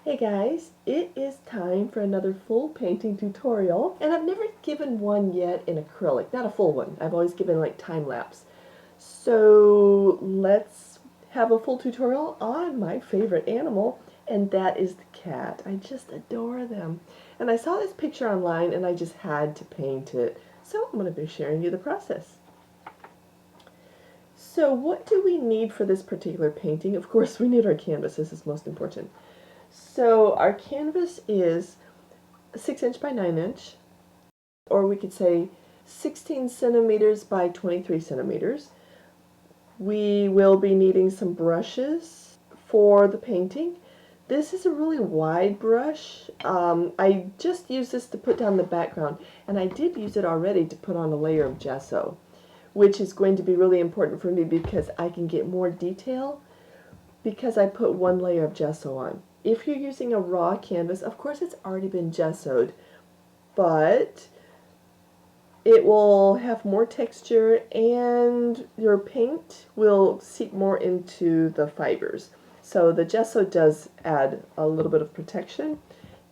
Hey guys, it is time for another full painting tutorial, and I've never given one yet in acrylic, not a full one. I've always given like time lapse. So let's have a full tutorial on my favorite animal, and that is the cat. I just adore them. And I saw this picture online and I just had to paint it. So I'm going to be sharing you the process. So what do we need for this particular painting? Of course we need our canvas. This is most important. So our canvas is 6" by 9", or we could say 16 centimeters by 23 centimeters. We will be needing some brushes for the painting. This is a really wide brush. I just used this to put down the background, and I did use it already to put on a layer of gesso, which is going to be really important for me because I can get more detail because I put one layer of gesso on. If you're using a raw canvas, of course it's already been gessoed, but it will have more texture and your paint will seep more into the fibers. So the gesso does add a little bit of protection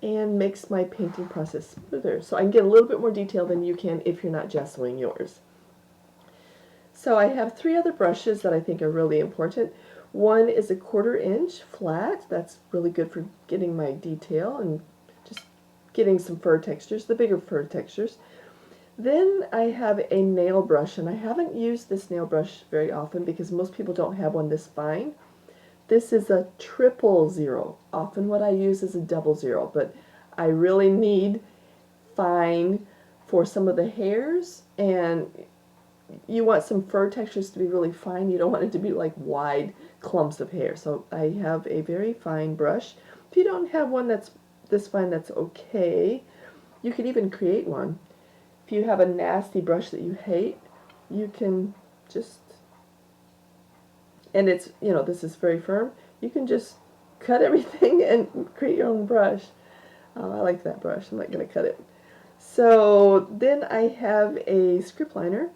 and makes my painting process smoother. So I can get a little bit more detail than you can if you're not gessoing yours. So I have 3 other brushes that I think are really important. One is a 1/4 inch flat. That's really good for getting my detail and just getting some fur textures, the bigger fur textures. Then I have a nail brush, and I haven't used this nail brush very often because most people don't have one this fine. This is a 000. Often what I use is a 00, but I really need fine for some of the hairs, and you want some fur textures to be really fine. You don't want it to be like wide clumps of hair. So I have a very fine brush. If you don't have one that's this fine, that's okay. You could even create one. If you have a nasty brush that you hate, you can just, and it's, you know, this is very firm, you can just cut everything and create your own brush. I like that brush. I'm not going to cut it. So then I have a script liner.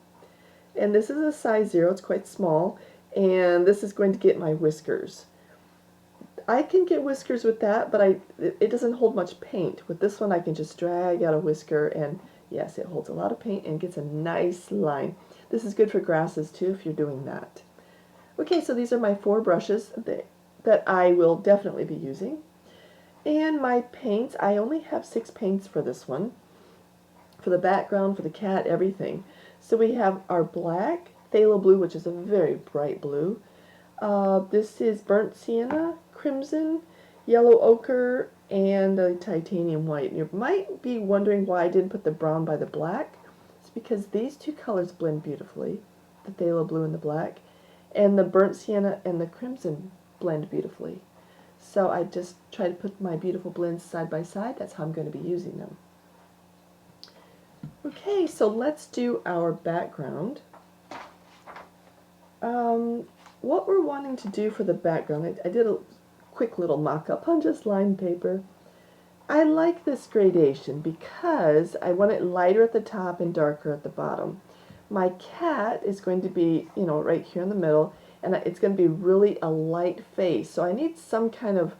And this is a size 0, it's quite small, and this is going to get my whiskers. I can get whiskers with that, but it doesn't hold much paint. With this one I can just drag out a whisker, and yes, it holds a lot of paint and gets a nice line. This is good for grasses too if you're doing that. Okay, so these are my 4 brushes that I will definitely be using. And my paints, I only have 6 paints for this one. For the background, for the cat, everything. So we have our black, phthalo blue, which is a very bright blue. This is burnt sienna, crimson, yellow ochre, and a titanium white. You might be wondering why I didn't put the brown by the black. It's because these 2 colors blend beautifully, the phthalo blue and the black, and the burnt sienna and the crimson blend beautifully. So I just try to put my beautiful blends side by side. That's how I'm going to be using them. Okay, so let's do our background. What we're wanting to do for the background, I did a quick little mock-up on just lined paper. I like this gradation because I want it lighter at the top and darker at the bottom. My cat is going to be, you know, right here in the middle, and it's going to be really a light face. So I need some kind of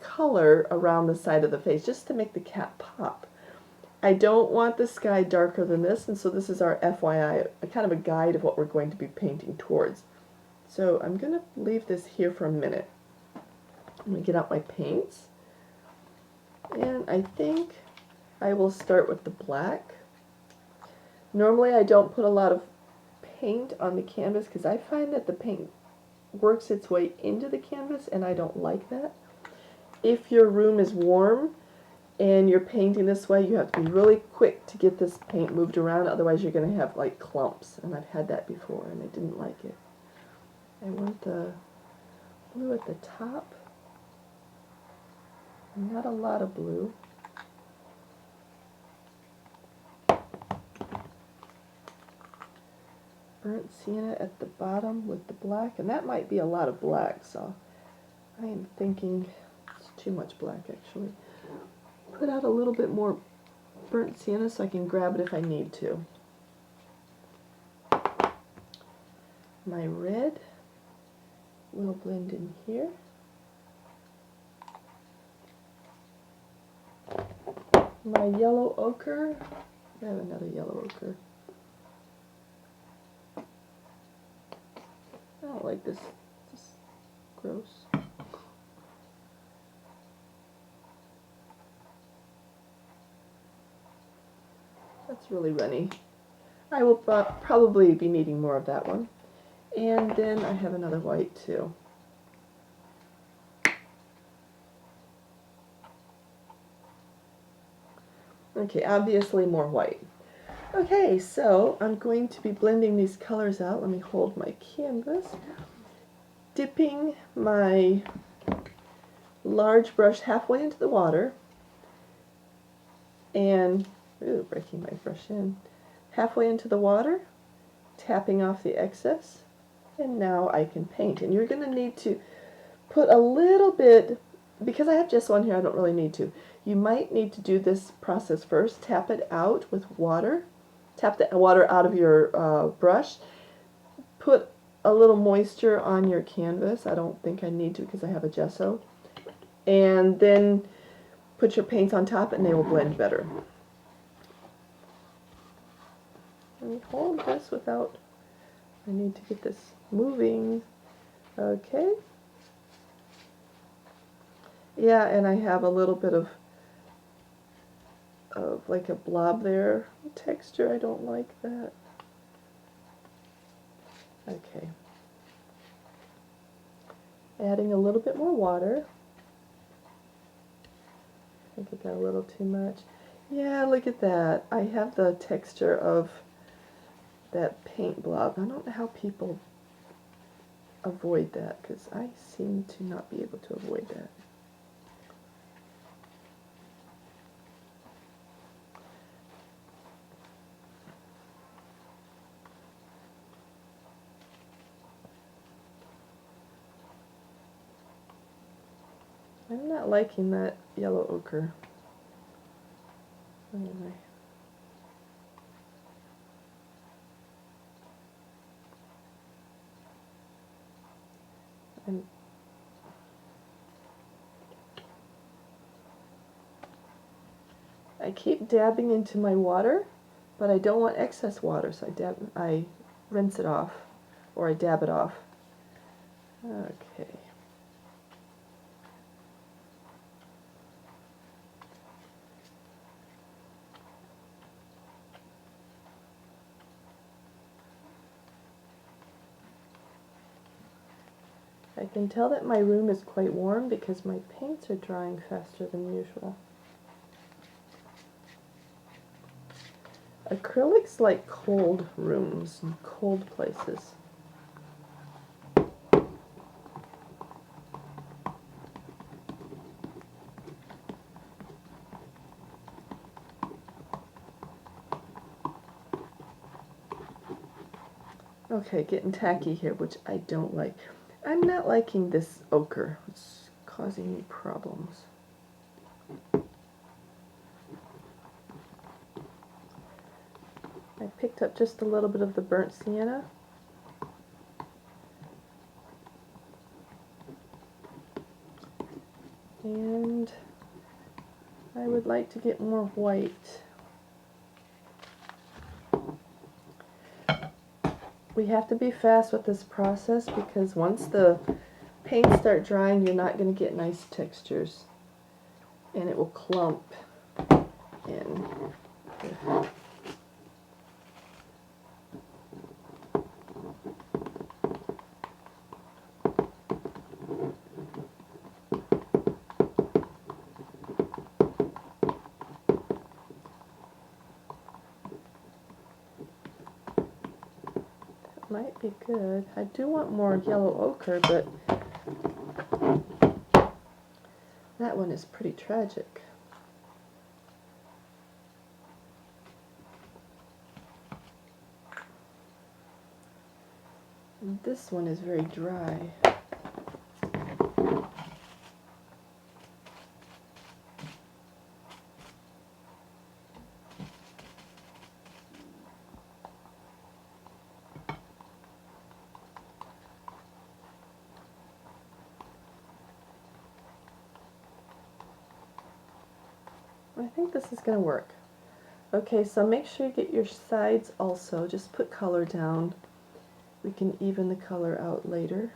color around the side of the face just to make the cat pop. I don't want the sky darker than this, and so this is our FYI, a kind of a guide of what we're going to be painting towards. So I'm going to leave this here for a minute. I'm going to get out my paints, and I think I will start with the black. Normally I don't put a lot of paint on the canvas because I find that the paint works its way into the canvas, and I don't like that. If your room is warm, and you're painting this way, you have to be really quick to get this paint moved around, otherwise you're going to have like clumps, and I've had that before and I didn't like it. I want the blue at the top, not a lot of blue. Burnt sienna at the bottom with the black, and that might be a lot of black, so I am thinking it's too much black actually. Put out a little bit more burnt sienna so I can grab it if I need to. My red will blend in here. my yellow ochre. I have another yellow ochre. I don't like this. It's just gross. That's really runny. I will probably be needing more of that one. And then I have another white too. Okay, obviously more white. Okay, so I'm going to be blending these colors out. Let me hold my canvas. Dipping my large brush halfway into the water. And, ooh, breaking my brush in. Halfway into the water, tapping off the excess. And now I can paint. And you're going to need to put a little bit, because I have just one here, I don't really need to. You might need to do this process first. Tap it out with water. Tap the water out of your brush. Put a little moisture on your canvas. I don't think I need to because I have a gesso. And then put your paints on top and they will blend better. Let me hold this without, I need to get this moving. Okay. Yeah, and I have a little bit of like a blob there texture. I don't like that. Okay. Adding a little bit more water. I think I got a little too much. Yeah, look at that. I have the texture of that paint blob. I don't know how people avoid that because I seem to not be able to avoid that. I'm not liking that yellow ochre. Anyway. I keep dabbing into my water, but I don't want excess water, so I rinse it off, or I dab it off. Okay. I can tell that my room is quite warm because my paints are drying faster than usual. Acrylics like cold rooms and cold places. Okay, getting tacky here, which I don't like. I'm not liking this ochre. It's causing me problems. I picked up just a little bit of the burnt sienna. And I would like to get more white. We have to be fast with this process because once the paints start drying, you're not going to get nice textures. And it will clump in. Might be good. I do want more yellow ochre, but that one is pretty tragic. And this one is very dry. I think this is going to work. Okay, so make sure you get your sides also. Just put color down. We can even the color out later.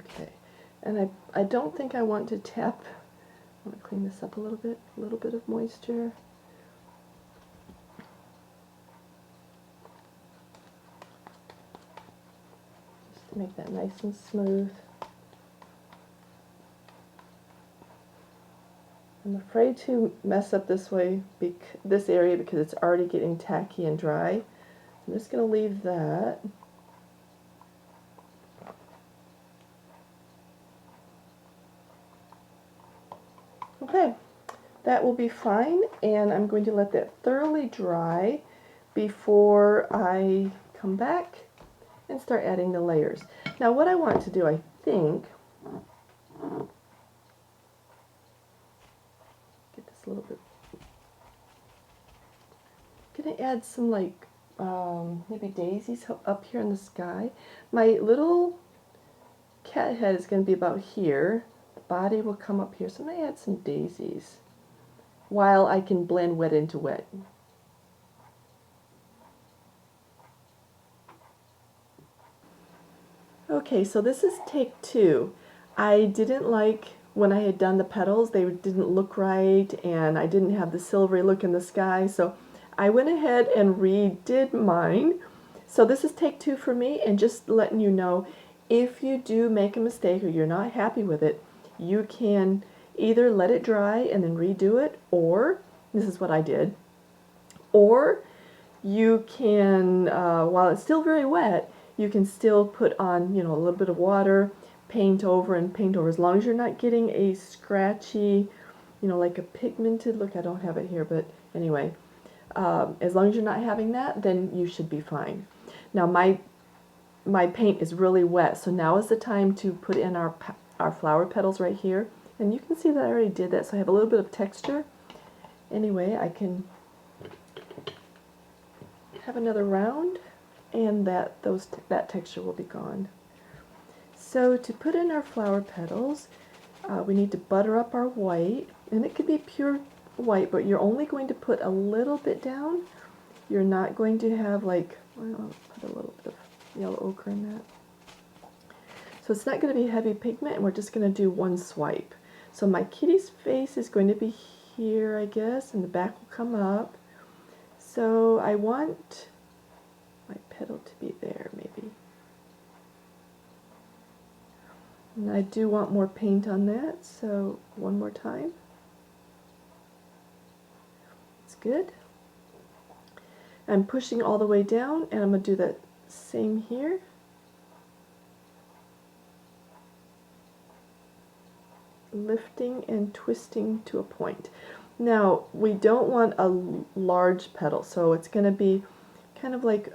Okay, and I don't think I want to tap. I want to clean this up a little bit of moisture. Just to make that nice and smooth. I'm afraid to mess up this area because it's already getting tacky and dry. I'm just going to leave that. Okay, that will be fine, and I'm going to let that thoroughly dry before I come back and start adding the layers. Now what I want to do, I think, get this a little bit, I'm going to add some like maybe daisies up here in the sky. My little cat head is going to be about here. The body will come up here, so I'm going to add some daisies while I can blend wet into wet. Okay, so this is take 2. I didn't like when I had done the petals, they didn't look right, and I didn't have the silvery look in the sky, so I went ahead and redid mine. So this is take 2 for me, and just letting you know, if you do make a mistake or you're not happy with it, you can either let it dry and then redo it, or, this is what I did, or you can, while it's still very wet, you can still put on, you know, a little bit of water, paint over and paint over. As long as you're not getting a scratchy, you know, like a pigmented look. I don't have it here, but anyway, as long as you're not having that, then you should be fine. Now my paint is really wet, so now is the time to put in our flower petals right here. And you can see that I already did that, so I have a little bit of texture. Anyway, I can have another round, and that texture will be gone. So to put in our flower petals, we need to butter up our white, and it could be pure white, but you're only going to put a little bit down. You're not going to have like, well, I'll put a little bit of yellow ochre in that. So it's not going to be heavy pigment, and we're just going to do one swipe. So my kitty's face is going to be here, I guess, and the back will come up. So I want my petal to be there, maybe. And I do want more paint on that, so one more time. It's good. I'm pushing all the way down, and I'm going to do that same here. Lifting and twisting to a point. Now, we don't want a large petal, so it's going to be kind of like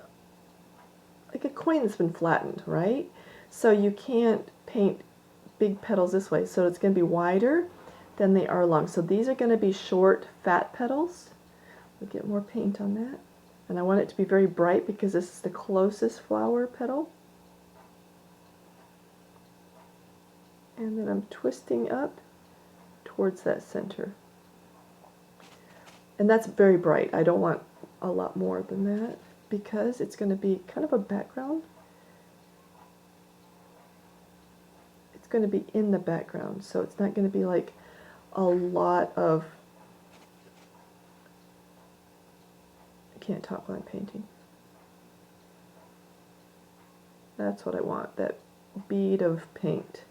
a coin that's been flattened, right? So you can't paint big petals this way, so it's going to be wider than they are long. So these are going to be short, fat petals. We'll get more paint on that. And I want it to be very bright because this is the closest flower petal. And then I'm twisting up towards that center. And that's very bright. I don't want a lot more than that because it's going to be kind of a background. It's going to be in the background, so it's not going to be like a lot of, I can't talk while I'm painting. That's what I want, that bead of paint.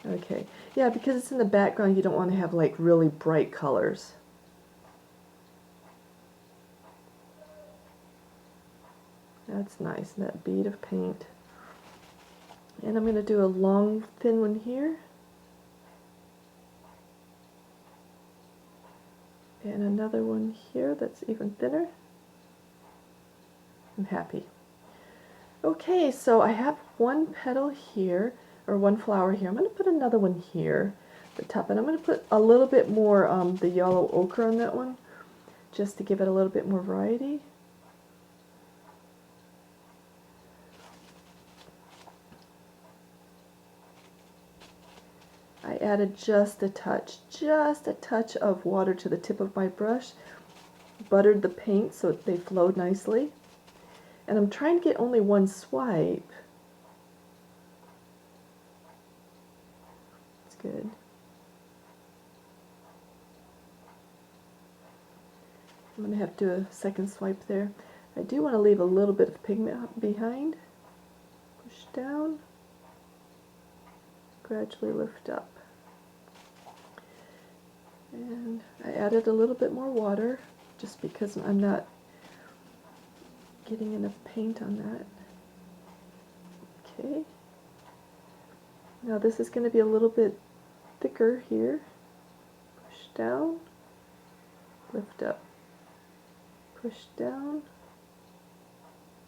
Okay, yeah, because it's in the background, you don't want to have like really bright colors. That's nice, that bead of paint. And I'm going to do a long, thin one here. And another one here that's even thinner. I'm happy. Okay, so I have one petal here, or one flower here. I'm going to put another one here at the top, and I'm going to put a little bit more the yellow ochre on that one, just to give it a little bit more variety. I added just a touch of water to the tip of my brush, buttered the paint so they flowed nicely, and I'm trying to get only one swipe. That's good. I'm going to have to do a second swipe there. I do want to leave a little bit of pigment behind. Push down, gradually lift up. And I added a little bit more water just because I'm not getting enough paint on that. Okay. Now this is going to be a little bit thicker here. Push down, lift up. Push down,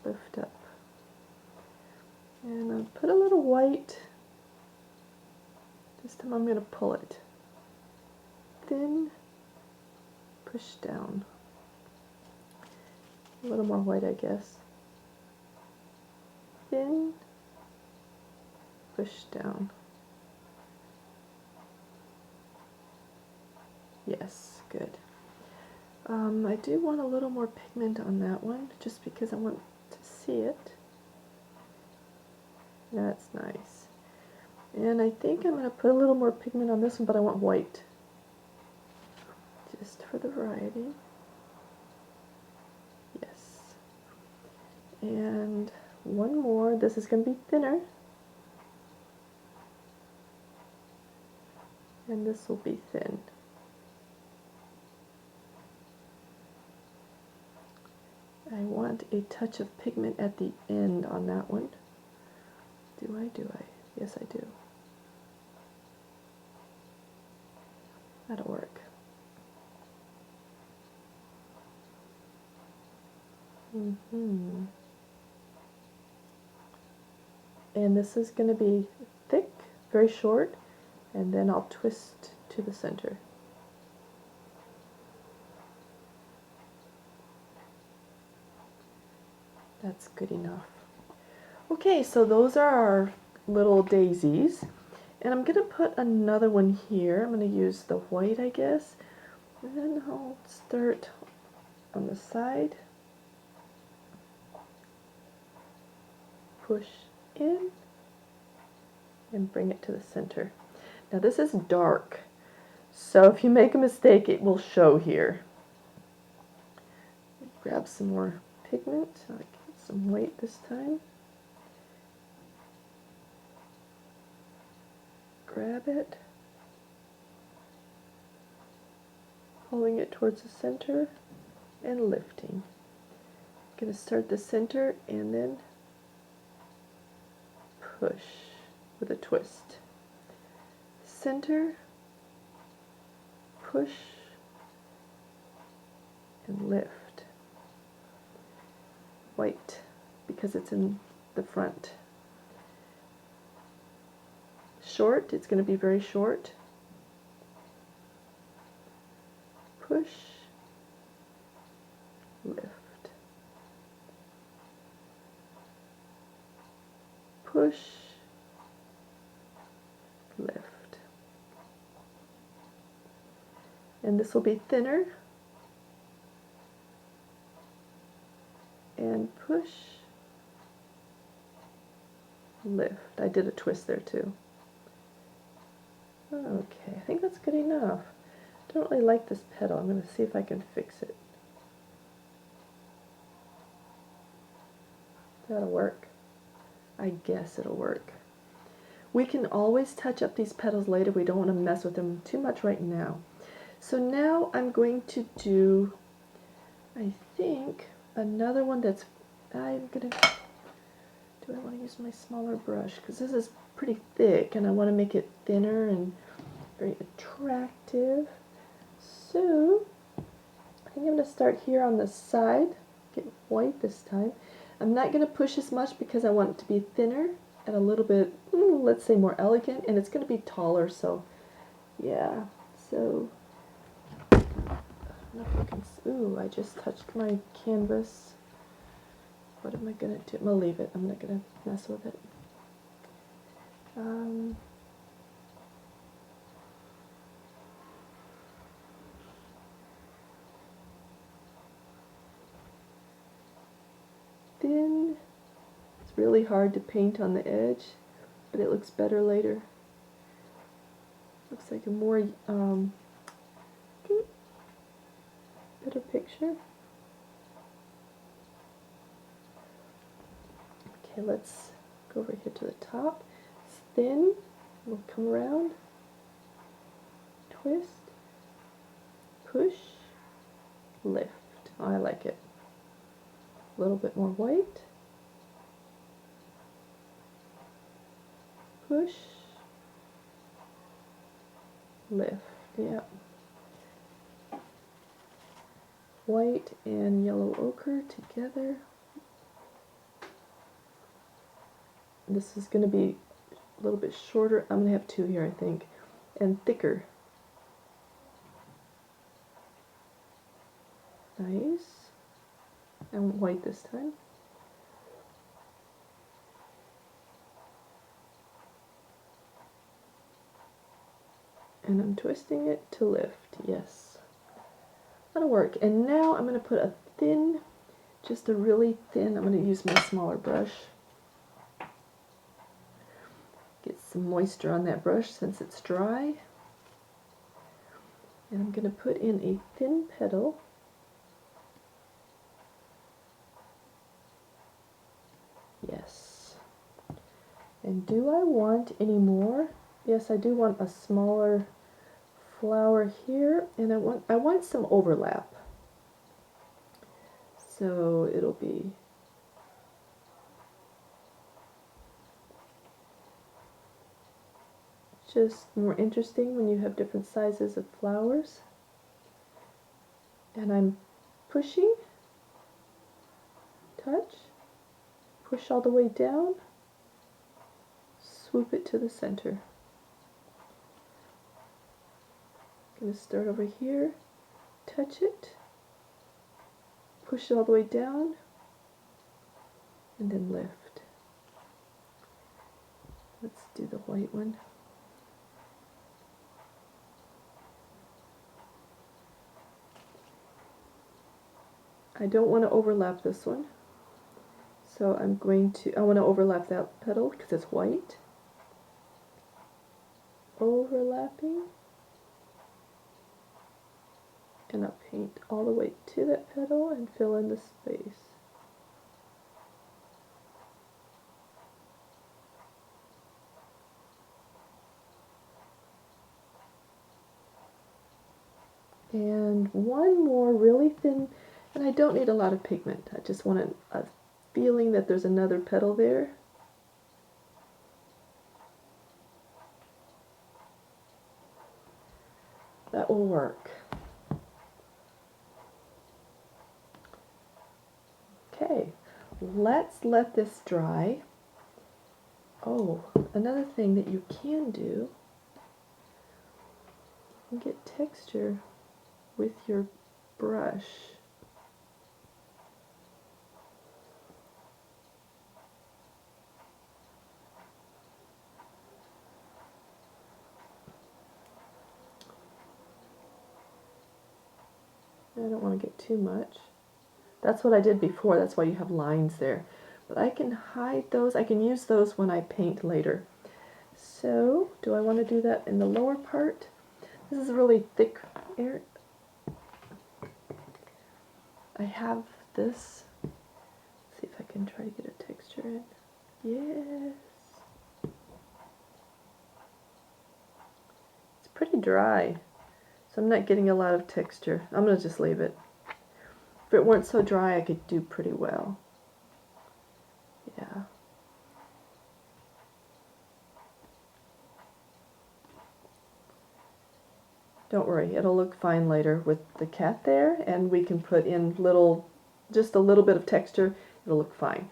lift up. And I'll put a little white. This time I'm going to pull it. Thin, push down. A little more white, I guess. Thin, push down. Yes, good. I do want a little more pigment on that one, just because I want to see it. That's nice. And I think I'm going to put a little more pigment on this one, but I want white. Just for the variety. Yes. And one more. This is going to be thinner. And this will be thin. I want a touch of pigment at the end on that one. Do I? Yes, I do. That'll work. And this is going to be thick, very short, and then I'll twist to the center. That's good enough. Okay, so those are our little daisies. And I'm going to put another one here. I'm going to use the white, I guess. And then I'll start on the side. Push in and bring it to the center. Now this is dark, so if you make a mistake, it will show here. Grab some more pigment. I'll get some white this time. Grab it, pulling it towards the center and lifting. I'm going to start the center and then push with a twist. Center, push, and lift. White, because it's in the front. Short, it's going to be very short. Push, lift. Push, lift. And this will be thinner. And push, lift. I did a twist there too. Okay, I think that's good enough. I don't really like this petal. I'm going to see if I can fix it. That'll work. I guess it'll work. We can always touch up these petals later. We don't want to mess with them too much right now. So now I'm going to do, I think, another one that's, do I want to use my smaller brush? Because this is pretty thick and I want to make it thinner and very attractive. So I think I'm going to start here on the side, get white this time. I'm not going to push as much because I want it to be thinner and a little bit, let's say, more elegant, and it's going to be taller, so yeah. So, I don't know if you can, ooh, I just touched my canvas. What am I going to do? I'm going to leave it. I'm not going to mess with it. Thin. It's really hard to paint on the edge, but it looks better later. Looks like a more better picture. Okay, let's go over here to the top. It's thin. We'll come around, twist, push, lift. Oh, I like it. A little bit more white. Push, lift. Yeah. White and yellow ochre together. This is going to be a little bit shorter. I'm going to have two here, I think, and thicker. Nice. And white this time. And I'm twisting it to lift. Yes. That'll work. And now I'm going to put a thin, just a really thin, I'm going to use my smaller brush. Get some moisture on that brush since it's dry. And I'm going to put in a thin petal. Yes. And do I want any more? Yes, I do want a smaller flower here, and I want some overlap. So it'll be just more interesting when you have different sizes of flowers. And I'm pushing, touch, push all the way down, swoop it to the center. I'm going to start over here, touch it, push it all the way down, and then lift. Let's do the white one. I don't want to overlap this one, so I want to overlap that petal because it's white. Overlapping, and I'll paint all the way to that petal and fill in the space. And one more really thin, and I don't need a lot of pigment. I just want a feeling that there's another petal there. That will work. Okay, let's let this dry. Oh, another thing that you can do, you can get texture with your brush. I don't want to get too much. That's what I did before, that's why you have lines there. But I can hide those, I can use those when I paint later. So, do I want to do that in the lower part? This is a really thick area. I have this. Let's see if I can try to get a texture in. Yes. dry, so I'm not getting a lot of texture. I'm going to just leave it. If it weren't so dry, I could do pretty well. Yeah. Don't worry, it'll look fine later with the cat there, and we can put in just a little bit of texture. It'll look fine.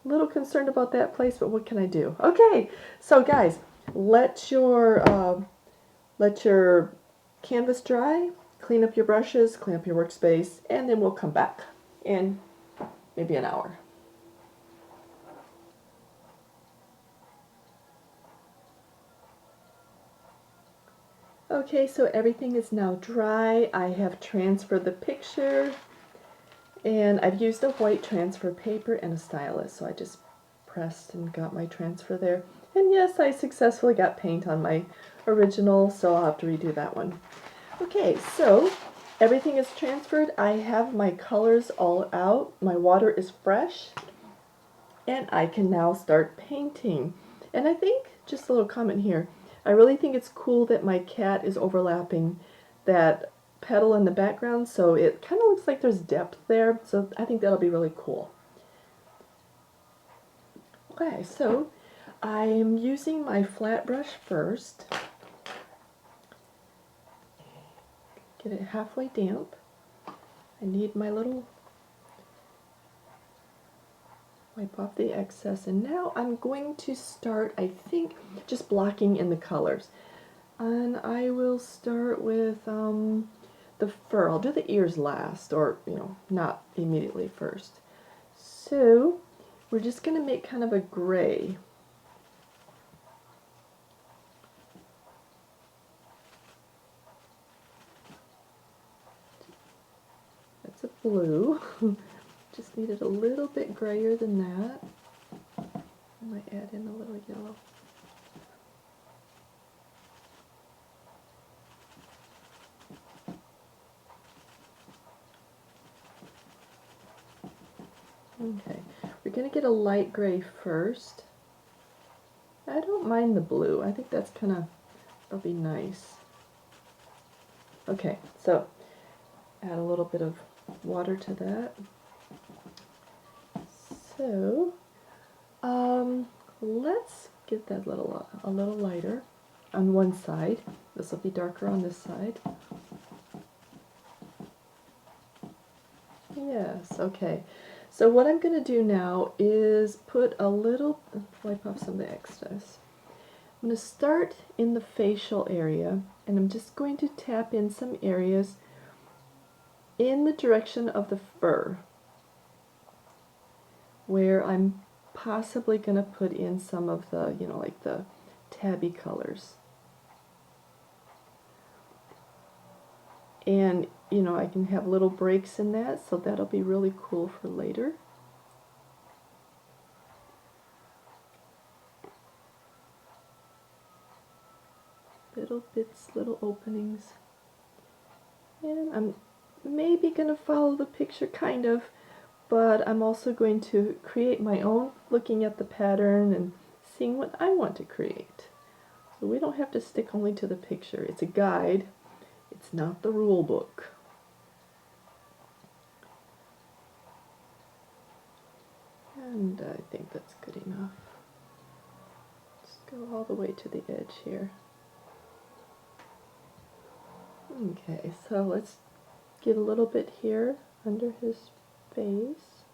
A little concerned about that place, but what can I do? Okay, so guys, let your canvas dry, clean up your brushes, clean up your workspace, and then we'll come back in maybe an hour. Okay, so everything is now dry. I have transferred the picture, and I've used a white transfer paper and a stylus, so I just pressed and got my transfer there. And yes, I successfully got paint on my original, so I'll have to redo that one. Okay, so everything is transferred. I have my colors all out. My water is fresh, and I can now start painting. And I think, just a little comment here, I really think it's cool that my cat is overlapping that petal in the background, so it kind of looks like there's depth there, so I think that'll be really cool. Okay, so I'm using my flat brush first. Get it halfway damp. I need my little wipe off the excess, and now I'm going to start, I think, just blocking in the colors. And I will start with the fur. I'll do the ears last, or, you know, not immediately first. So we're just going to make kind of a gray. That's a blue. Just needed a little bit grayer than that. I might add in a little yellow. Okay, we're going to get a light gray first. I don't mind the blue. I think that'll be nice. Okay, so add a little bit of water to that. So, let's get that a little lighter on one side. This will be darker on this side. Yes, okay. So what I'm going to do now is put a little, wipe off some of the excess. I'm going to start in the facial area, and I'm just going to tap in some areas in the direction of the fur, where I'm possibly going to put in some of the, you know, like the tabby colors. And, you know, I can have little breaks in that, so that'll be really cool for later. Little bits, little openings. And I'm maybe going to follow the picture, kind of, but I'm also going to create my own, looking at the pattern and seeing what I want to create. So we don't have to stick only to the picture. It's a guide. It's not the rule book. And I think that's good enough. Let's go all the way to the edge here. Okay, so let's get a little bit here under his face.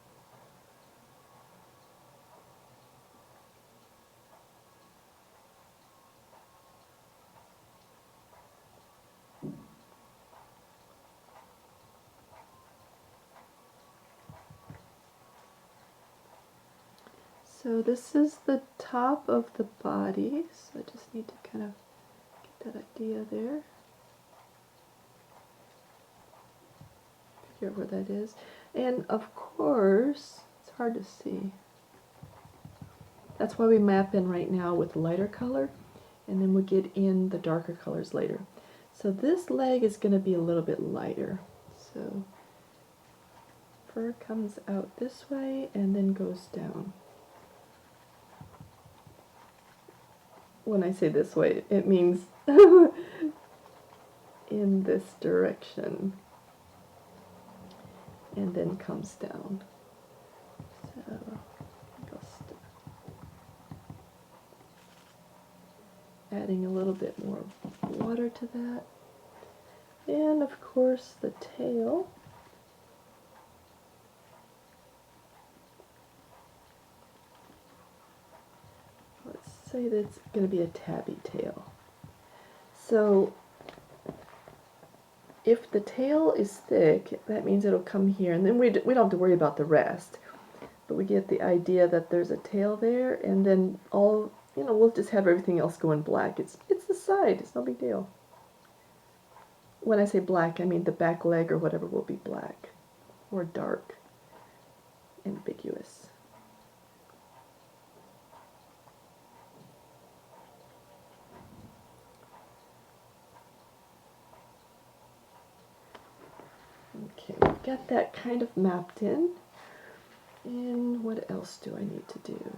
So this is the top of the body, so I just need to kind of get that idea there. Figure out where that is. And of course, it's hard to see. That's why we map in right now with lighter color, and then we'll get in the darker colors later. So this leg is going to be a little bit lighter. So fur comes out this way and then goes down. When I say this way, it means in this direction and then comes down. So just adding a little bit more water to that. And of course the tail. Let's say that's going to be a tabby tail. So if the tail is thick, that means it'll come here, and then we don't have to worry about the rest. But we get the idea that there's a tail there, and then all, we'll just have everything else go in black. It's the side, it's no big deal. When I say black, I mean the back leg or whatever will be black, or dark, ambiguous. Okay, we've got that kind of mapped in. And what else do I need to do?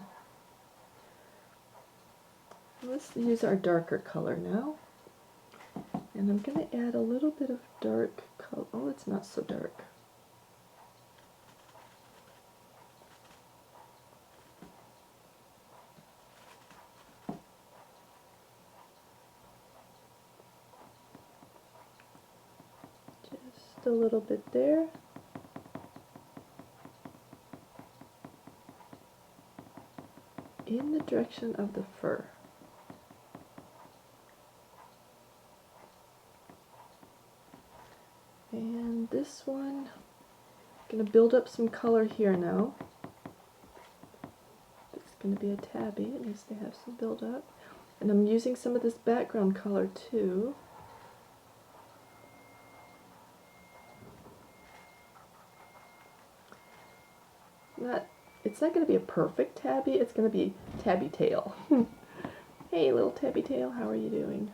Let's use our darker color now. And I'm going to add a little bit of dark color. Oh, it's not so dark. Just a little bit there. In the direction of the fur. And this one, I'm going to build up some color here now. It's going to be a tabby, it needs to have some build up. And I'm using some of this background color too. It's not going to be a perfect tabby, it's going to be tabby tail. Hey little tabby tail, how are you doing?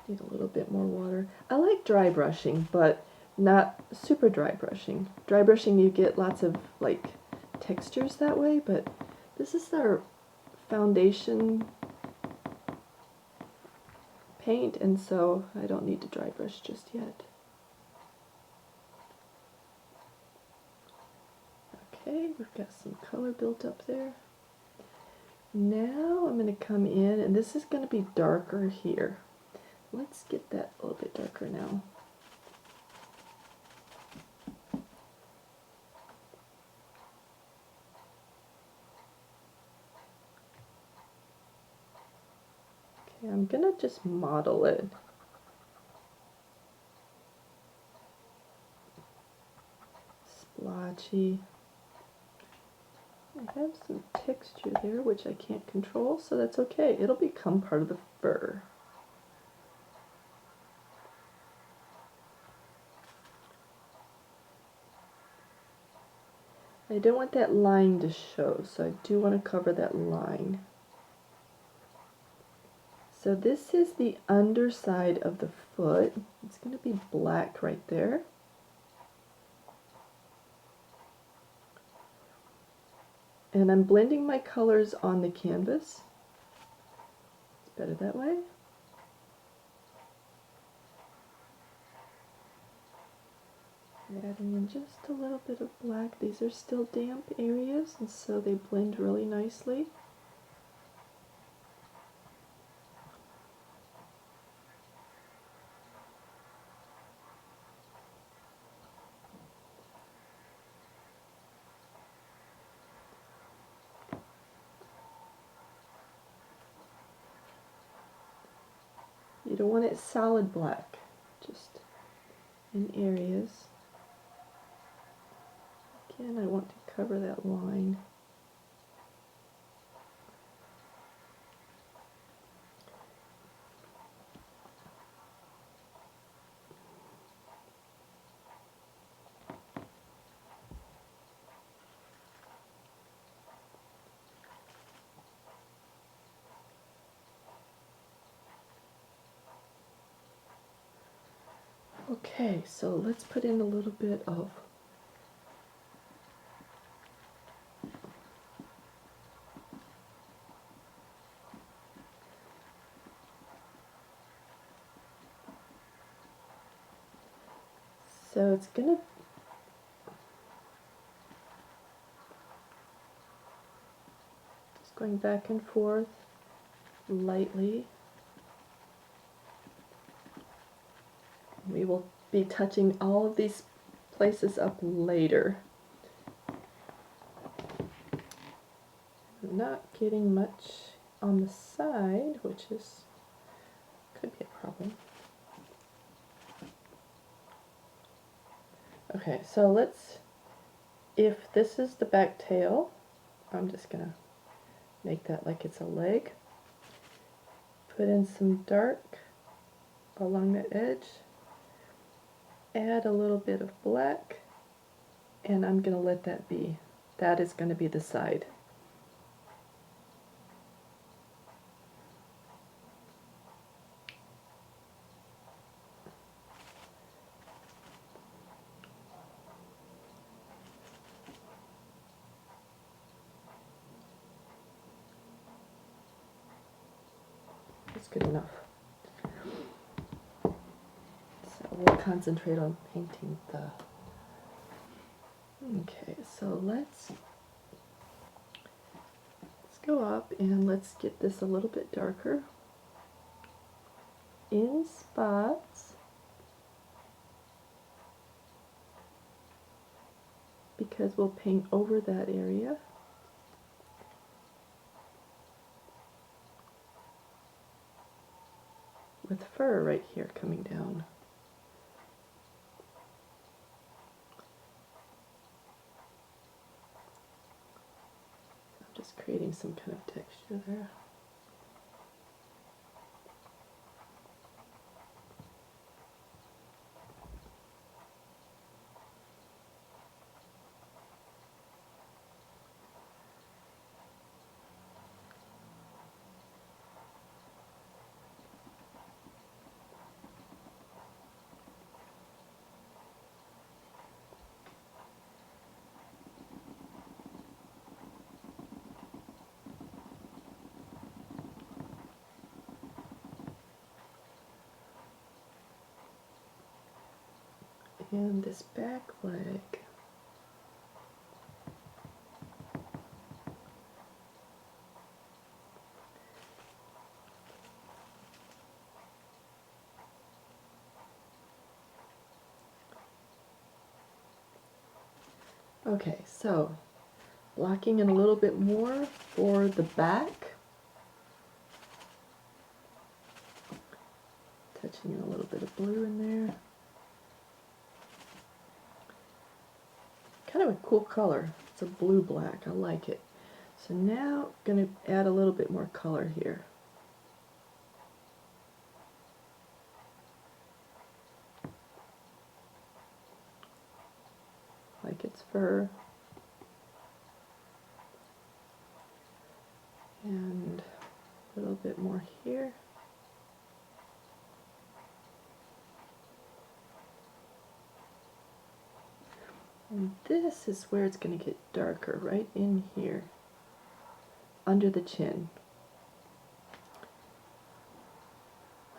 Need a little bit more water. I like dry brushing, but not super dry brushing. Dry brushing, you get lots of like textures that way, but this is our foundation paint, and so I don't need to dry brush just yet. Okay, we've got some color built up there. Now I'm going to come in, and this is going to be darker here. Let's get that a little bit darker now. Okay, I'm going to just model it. Splotchy. I have some texture there which I can't control, so that's okay. It'll become part of the fur. I don't want that line to show, so I do want to cover that line. So this is the underside of the foot. It's going to be black right there. And I'm blending my colors on the canvas. It's better that way. Adding in just a little bit of black. These are still damp areas, and so they blend really nicely. You don't want it solid black, just in areas. Again, I want to cover that line. Okay, so let's put in a little bit of So it's gonna just going back and forth lightly. We will be touching all of these places up later. I'm not getting much on the side, which is could be a problem. Okay, so let's, if this is the back tail, I'm just gonna make that like it's a leg. Put in some dark along the edge. Add a little bit of black, and I'm gonna let that be. That is gonna be the side. That's good enough. So we'll concentrate on painting the... Okay, so let's go up and let's get this a little bit darker in spots, because we'll paint over that area. With fur right here coming down. I'm just creating some kind of texture there. And this back leg. Okay, so blocking in a little bit more for the back. Touching in a little bit of blue in there. Kind of a cool color. It's a blue-black. I like it. So now I'm going to add a little bit more color here. Like it's fur. And a little bit more here. And this is where it's going to get darker, right in here, under the chin.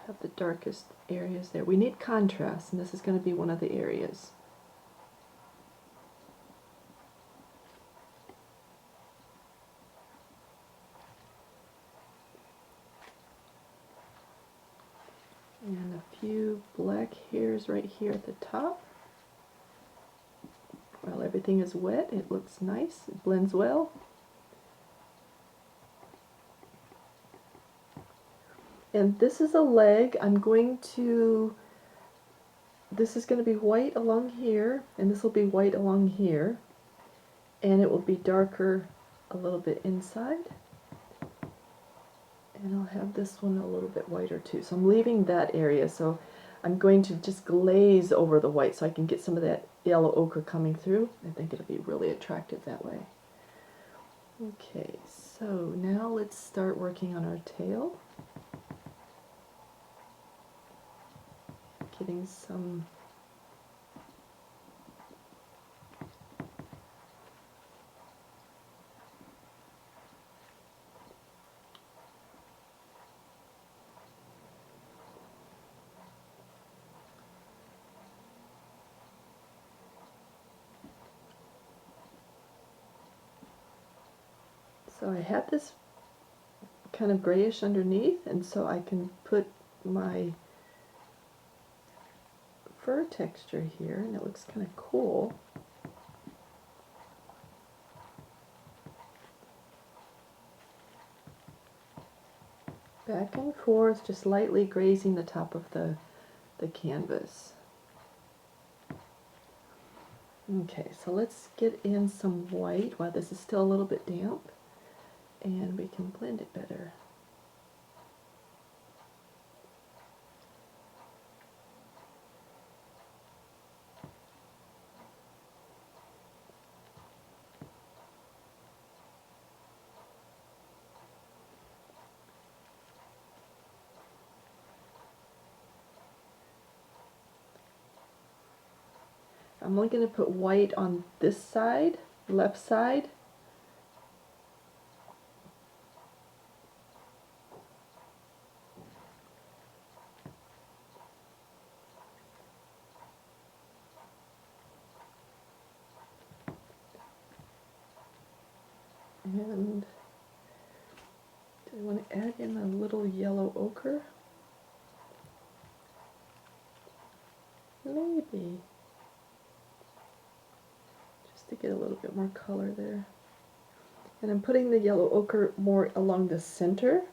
Have the darkest areas there. We need contrast, and this is going to be one of the areas. And a few black hairs right here at the top. While everything is wet, it looks nice, it blends well. And this is a leg. This is going to be white along here, and this will be white along here. And it will be darker a little bit inside. And I'll have this one a little bit whiter too. So I'm leaving that area. So I'm going to just glaze over the white so I can get some of that yellow ochre coming through. I think it'll be really attractive that way. Okay, so now let's start working on our tail. Getting some So I have this kind of grayish underneath, and so I can put my fur texture here, and it looks kind of cool. Back and forth, just lightly grazing the top of the canvas. Okay, so let's get in some white while this is still a little bit damp, and we can blend it better. I'm only going to put white on this side, left side. And do I want to add in a little yellow ochre? Maybe. Just to get a little bit more color there. And I'm putting the yellow ochre more along the center.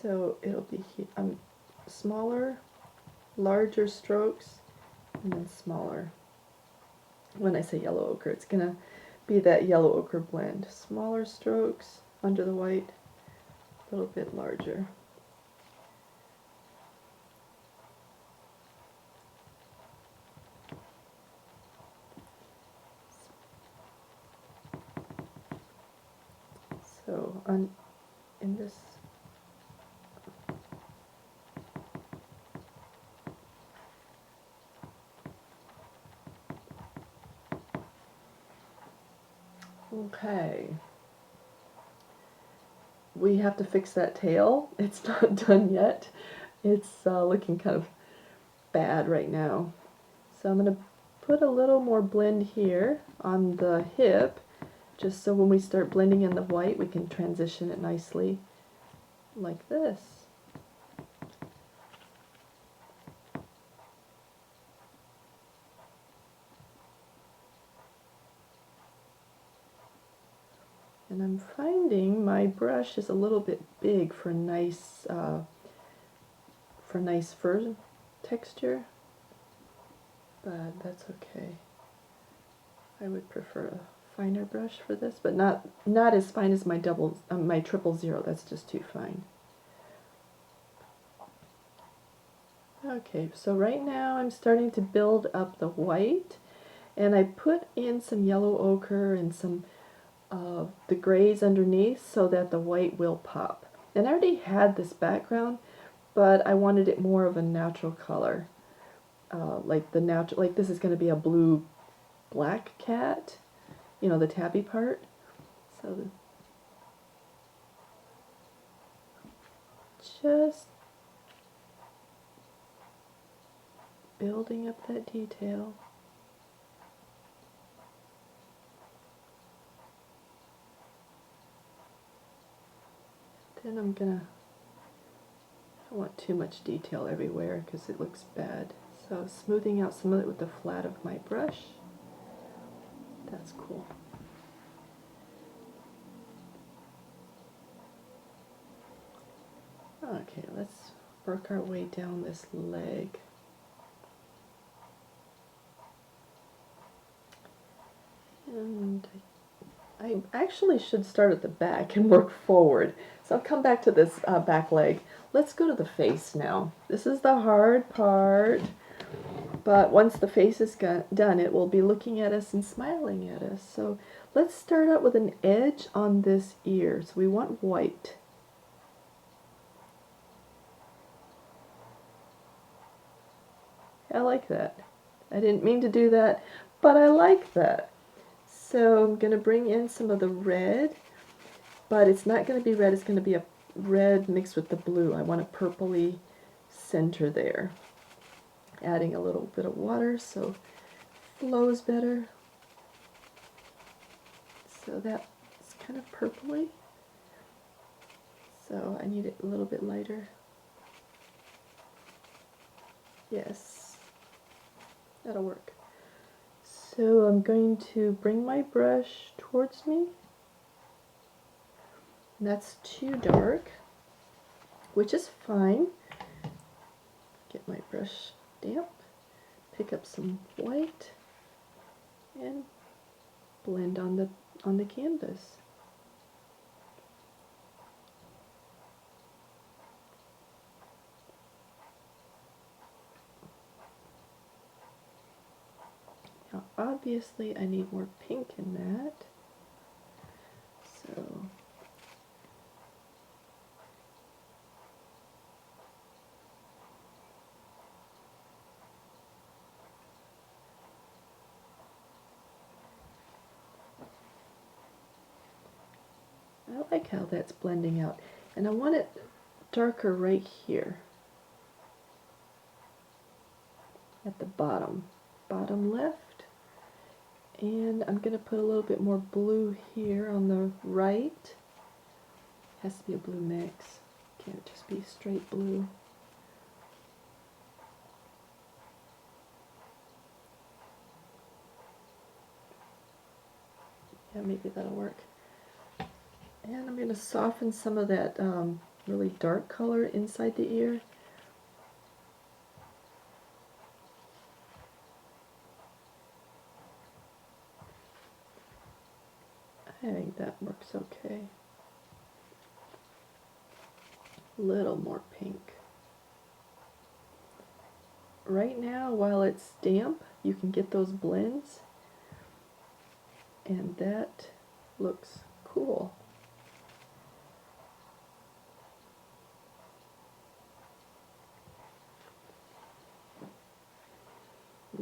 So it'll be smaller, larger strokes, and then smaller. When I say yellow ochre, it's going to be that yellow ochre blend. Smaller strokes under the white, a little bit larger. So in this okay, we have to fix that tail. It's not done yet. It's looking kind of bad right now. So I'm going to put a little more blend here on the hip, just so when we start blending in the white, we can transition it nicely like this. And I'm finding my brush is a little bit big for nice fur texture, but that's okay. I would prefer a finer brush for this, but not as fine as my my 000. That's just too fine. Okay, so right now I'm starting to build up the white, and I put in some yellow ochre and some the grays underneath so that the white will pop. And I already had this background, but I wanted it more of a natural color, like this is going to be a blue black cat, you know, the tabby part. So just building up that detail. Then I don't want too much detail everywhere because it looks bad. So smoothing out some of it with the flat of my brush. That's cool. Okay, let's work our way down this leg. And I actually should start at the back and work forward. So I'll come back to this back leg. Let's go to the face now. This is the hard part, but once the face is done, it will be looking at us and smiling at us. So let's start out with an edge on this ear. So we want white. I like that. I didn't mean to do that, but I like that. So I'm going to bring in some of the red, but it's not going to be red, it's going to be a red mixed with the blue. I want a purpley center there. Adding a little bit of water so it flows better. So that's kind of purpley. So I need it a little bit lighter. Yes, that'll work. So I'm going to bring my brush towards me. And that's too dark, which is fine. Get my brush damp, pick up some white, and blend on the canvas. Now obviously I need more pink in that, so I like how that's blending out, and I want it darker right here at the bottom left, and I'm going to put a little bit more blue here on the right. Has to be a blue mix, can't just be straight blue. Yeah, maybe that'll work. And I'm going to soften some of that really dark color inside the ear. I think that works okay. A little more pink. Right now, while it's damp, you can get those blends, and that looks cool.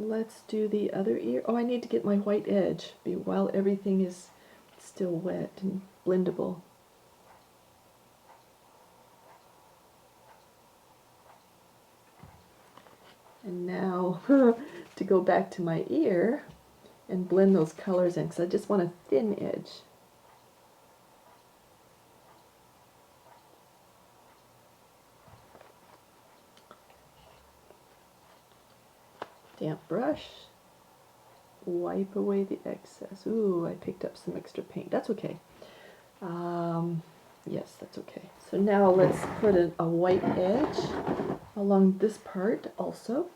Let's do the other ear. Oh, I need to get my white edge while everything is still wet and blendable. And now to go back to my ear and blend those colors in, because I just want a thin edge. Damp brush, wipe away the excess. Ooh, I picked up some extra paint. That's okay. Yes, that's okay. So now let's put a white edge along this part also.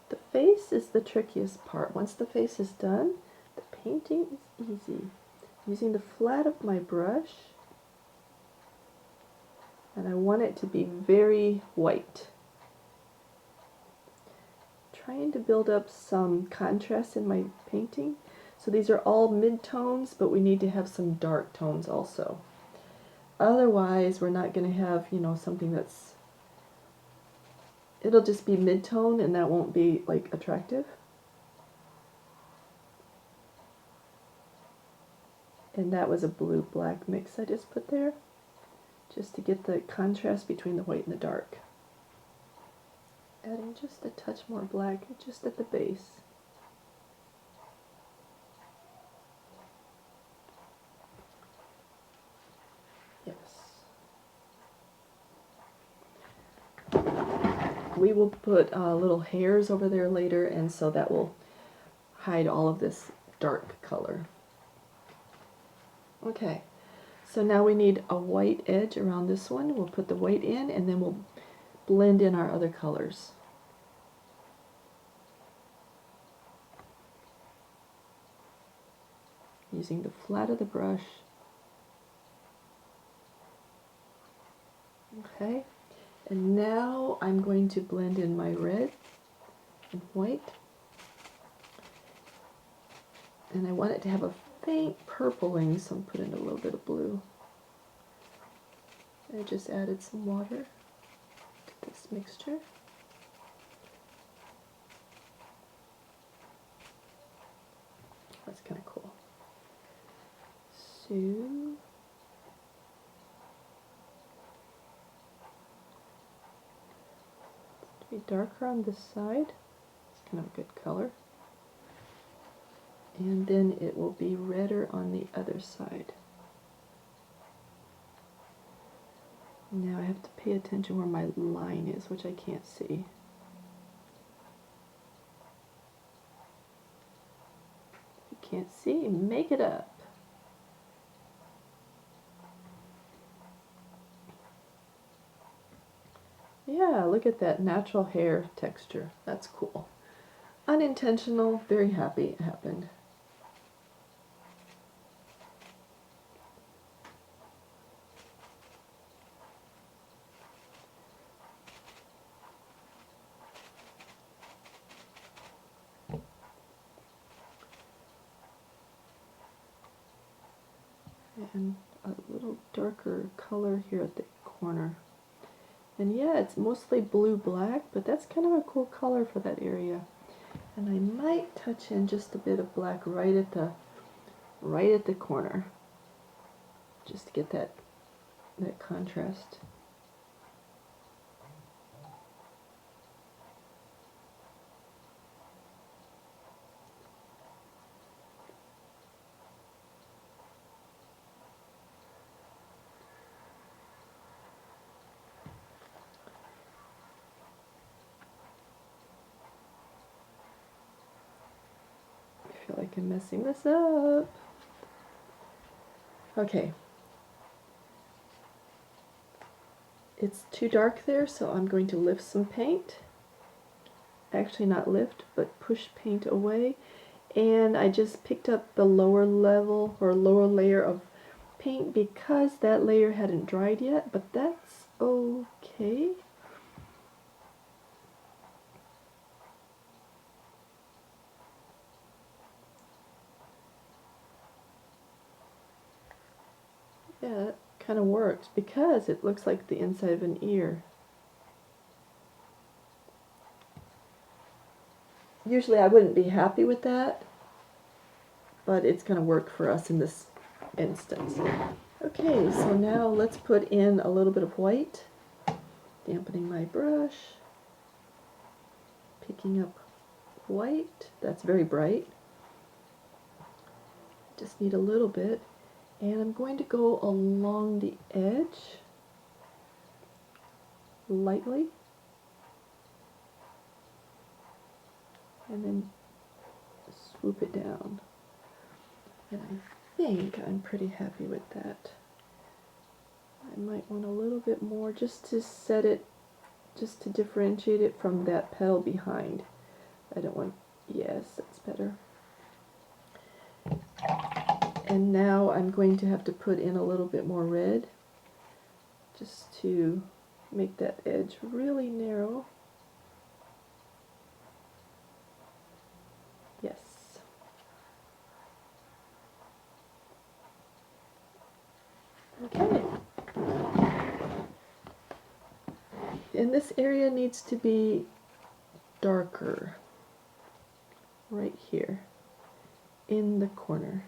The face is the trickiest part. Once the face is done, the painting is easy. Using the flat of my brush, and I want it to be very white. Trying to build up some contrast in my painting. So these are all mid-tones, but we need to have some dark tones also. Otherwise, we're not going to have, you know, something that's, it'll just be mid-tone and that won't be like attractive. And that was a blue-black mix I just put there, just to get the contrast between the white and the dark. Adding just a touch more black just at the base. Yes. We will put little hairs over there later, and so that will hide all of this dark color. Okay, so now we need a white edge around this one. We'll put the white in, and then we'll blend in our other colors. Using the flat of the brush. Okay, and now I'm going to blend in my red and white. And I want it to have a faint purpling, so I'm putting a little bit of blue. I just added some water to this mixture. That's kind of cool. So, to be darker on this side, it's kind of a good color. and then it will be redder on the other side. Now I have to pay attention where my line is, which I can't see. If you can't see, make it up. Yeah, look at that natural hair texture. That's cool. Unintentional, very happy it happened. And a little darker color here at the corner. And yeah, it's mostly blue-black, but that's kind of a cool color for that area. And I might touch in just a bit of black right at the corner, just to get that contrast. I feel like I'm messing this up. Okay. It's too dark there, so I'm going to lift some paint. Actually not lift, but push paint away. And I just picked up the lower level or lower layer of paint because that layer hadn't dried yet, but that's okay. Yeah, that kind of works because it looks like the inside of an ear. Usually I wouldn't be happy with that, but it's going to work for us in this instance. Okay, so now let's put in a little bit of white, dampening my brush, picking up white. That's very bright. Just need a little bit. And I'm going to go along the edge lightly, and then swoop it down. And I think I'm pretty happy with that. I might want a little bit more just to set it, just to differentiate it from that petal behind. I don't want, yes, that's better. And now I'm going to have to put in a little bit more red just to make that edge really narrow. Yes. Okay. And this area needs to be darker right here in the corner.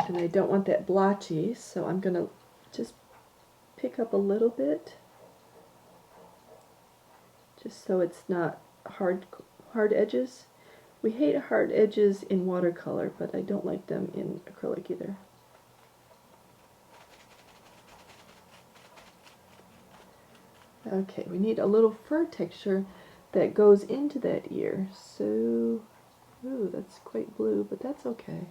And I don't want that blotchy, so I'm going to just pick up a little bit, just so it's not hard edges. We hate hard edges in watercolor, but I don't like them in acrylic either. Okay, we need a little fur texture that goes into that ear. So, ooh, that's quite blue, but that's okay.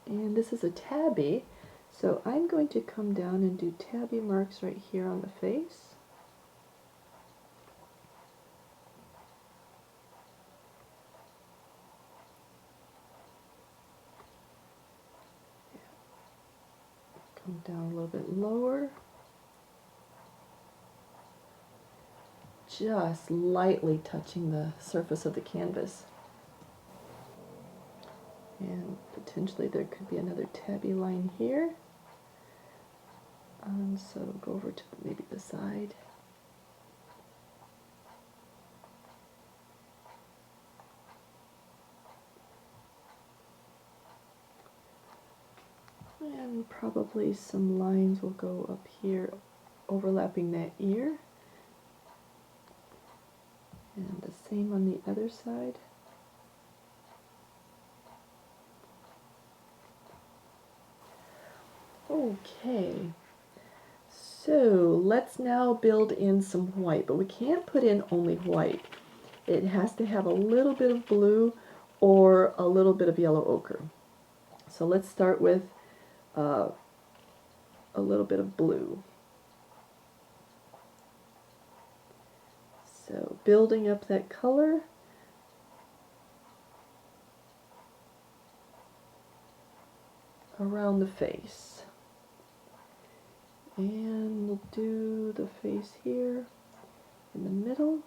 And this is a tabby, so I'm going to come down and do tabby marks right here on the face. Come down a little bit lower. just lightly touching the surface of the canvas. And potentially there could be another tabby line here. So go over to maybe the side. And probably some lines will go up here, overlapping that ear. And the same on the other side. Okay, so let's now build in some white, but we can't put in only white. It has to have a little bit of blue or a little bit of yellow ochre. So let's start with a little bit of blue. So building up that color. Around the face. And we'll do the face here in the middle.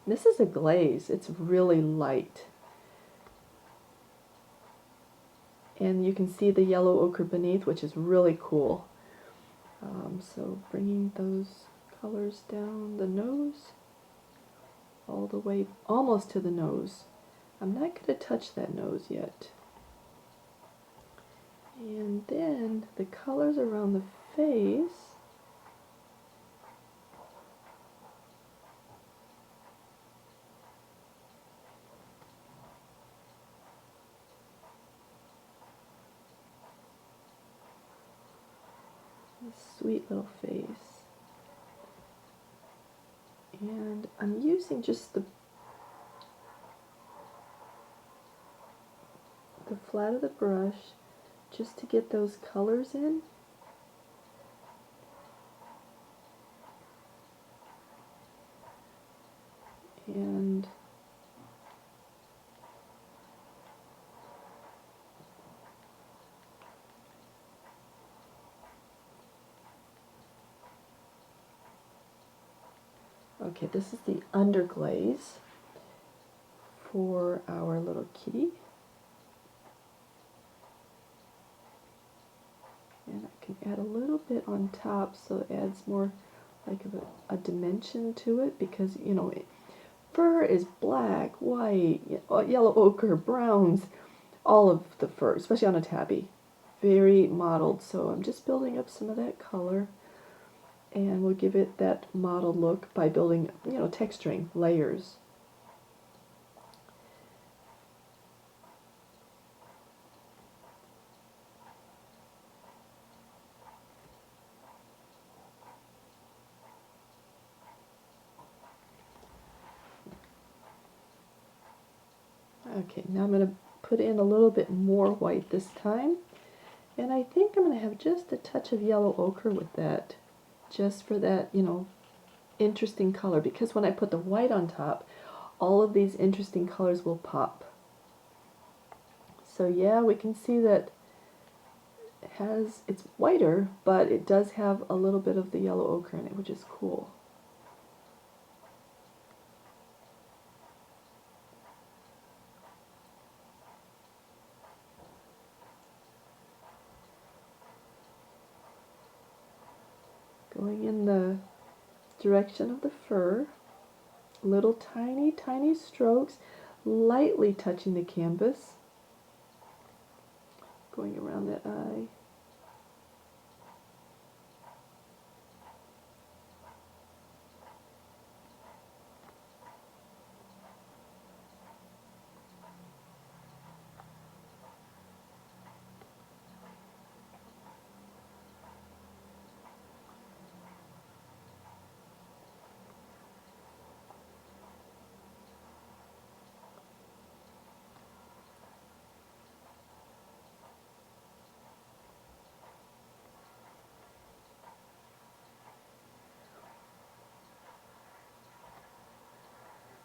This is a glaze. It's really light. And you can see the yellow ochre beneath, which is really cool. So bringing those colors down the nose, all the way almost to the nose. I'm not going to touch that nose yet. And then the colors around the face. Sweet little face. And I'm using just the flat of the brush just to get those colors in. And okay, this is the underglaze for our little kitty. And I can add a little bit on top so it adds more like a dimension to it, because, you know, fur is black, white, yellow ochre, browns, all of the fur, especially on a tabby. Very mottled, so I'm just building up some of that color. And we'll give it that mottled look by building, you know, texturing layers. Okay, now I'm going to put in a little bit more white this time. And I think I'm going to have just a touch of yellow ochre with that, just for that, you know, interesting color. Because when I put the white on top, all of these interesting colors will pop. So yeah, we can see that it's whiter, but it does have a little bit of the yellow ochre in it, which is cool. Going in the direction of the fur, little tiny strokes, lightly touching the canvas, going around that eye.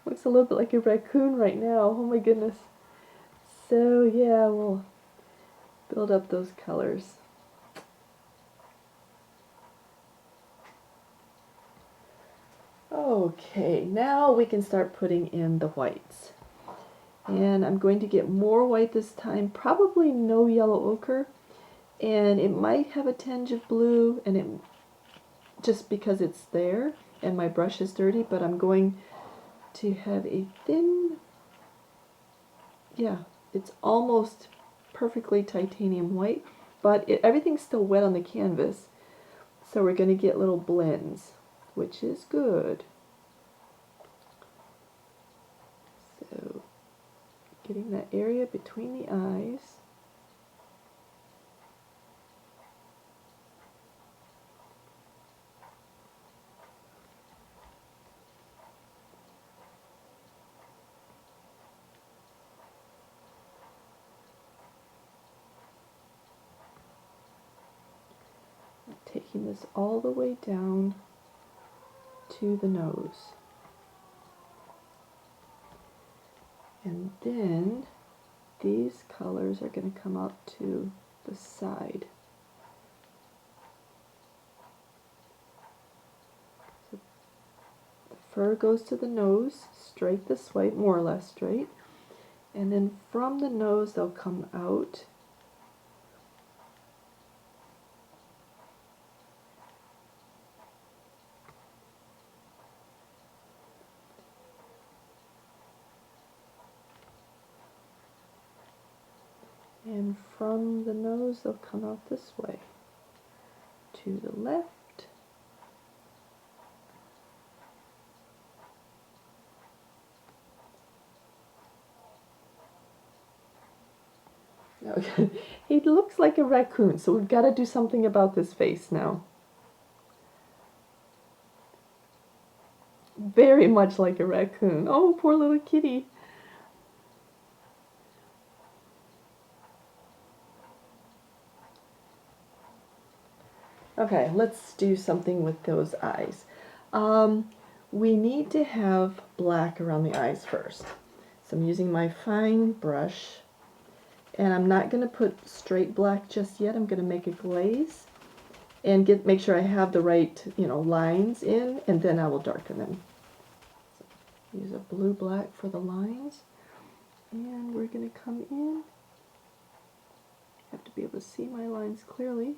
Looks a little bit like a raccoon right now. Oh my goodness. So yeah, we'll build up those colors. Okay, now we can start putting in the whites. And I'm going to get more white this time, probably no yellow ochre, and it might have a tinge of blue, and it just because it's there and my brush is dirty, but I'm going to have a thin, yeah, it's almost perfectly titanium white, but everything's still wet on the canvas, so we're going to get little blends, which is good. So getting that area between the eyes. Taking this all the way down to the nose. And then these colors are going to come out to the side. So the fur goes to the nose, straight this way, more or less straight. And then from the nose they'll come out. And from the nose they'll come out this way. To the left. Okay. He looks like a raccoon, so we've got to do something about this face now. Very much like a raccoon. Oh, poor little kitty. Okay, let's do something with those eyes. We need to have black around the eyes first. So I'm using my fine brush, and I'm not going to put straight black just yet. I'm going to make a glaze and make sure I have the right, lines in, and then I will darken them. So use a blue-black for the lines, and we're going to come in. I have to be able to see my lines clearly.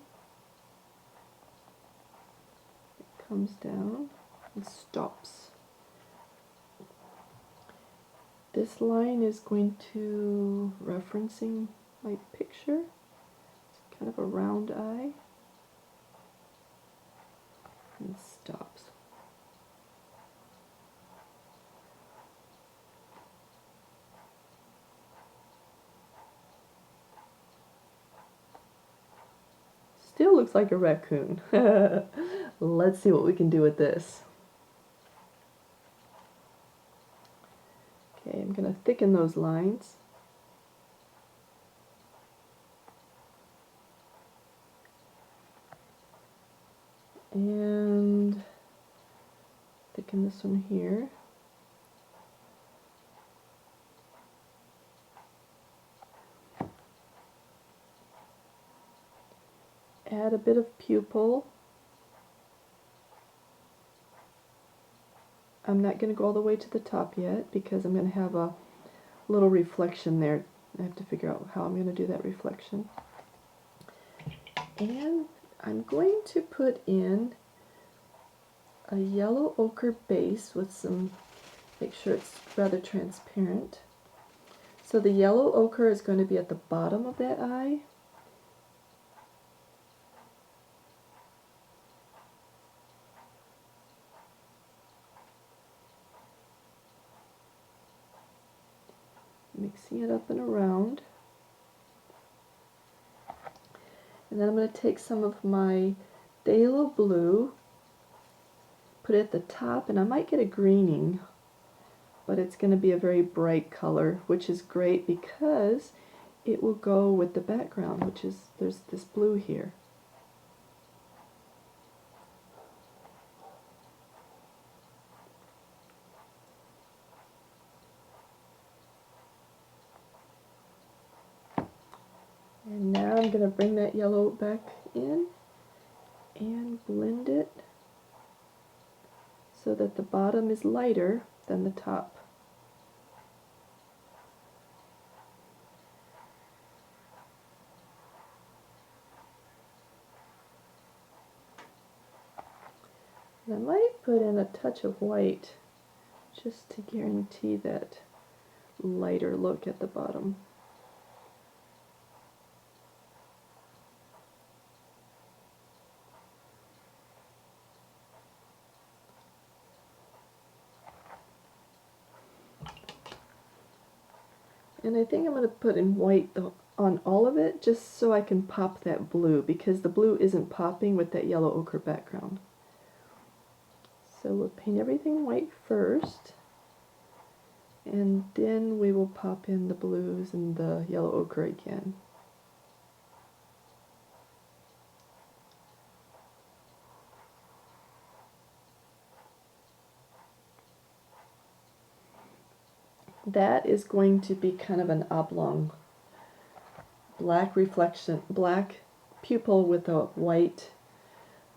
Comes down and stops. This line is going to referencing my picture. It's kind of a round eye. And stops. Still looks like a raccoon. Let's see what we can do with this. Okay, I'm going to thicken those lines. And thicken this one here. Add a bit of pupil. I'm not going to go all the way to the top yet because I'm going to have a little reflection there. I have to figure out how I'm going to do that reflection. And I'm going to put in a yellow ochre base with some, make sure it's rather transparent. So the yellow ochre is going to be at the bottom of that eye. Mixing it up and around. And then I'm going to take some of my phthalo blue, put it at the top, and I might get a greening, but it's going to be a very bright color, which is great because it will go with the background, which is, there's this blue here. And now I'm going to bring that yellow back in and blend it so that the bottom is lighter than the top. And I might put in a touch of white just to guarantee that lighter look at the bottom. And I think I'm going to put in white on all of it just so I can pop that blue, because the blue isn't popping with that yellow ochre background. So we'll paint everything white first, and then we will pop in the blues and the yellow ochre again. That is going to be kind of an oblong black reflection, black pupil with a white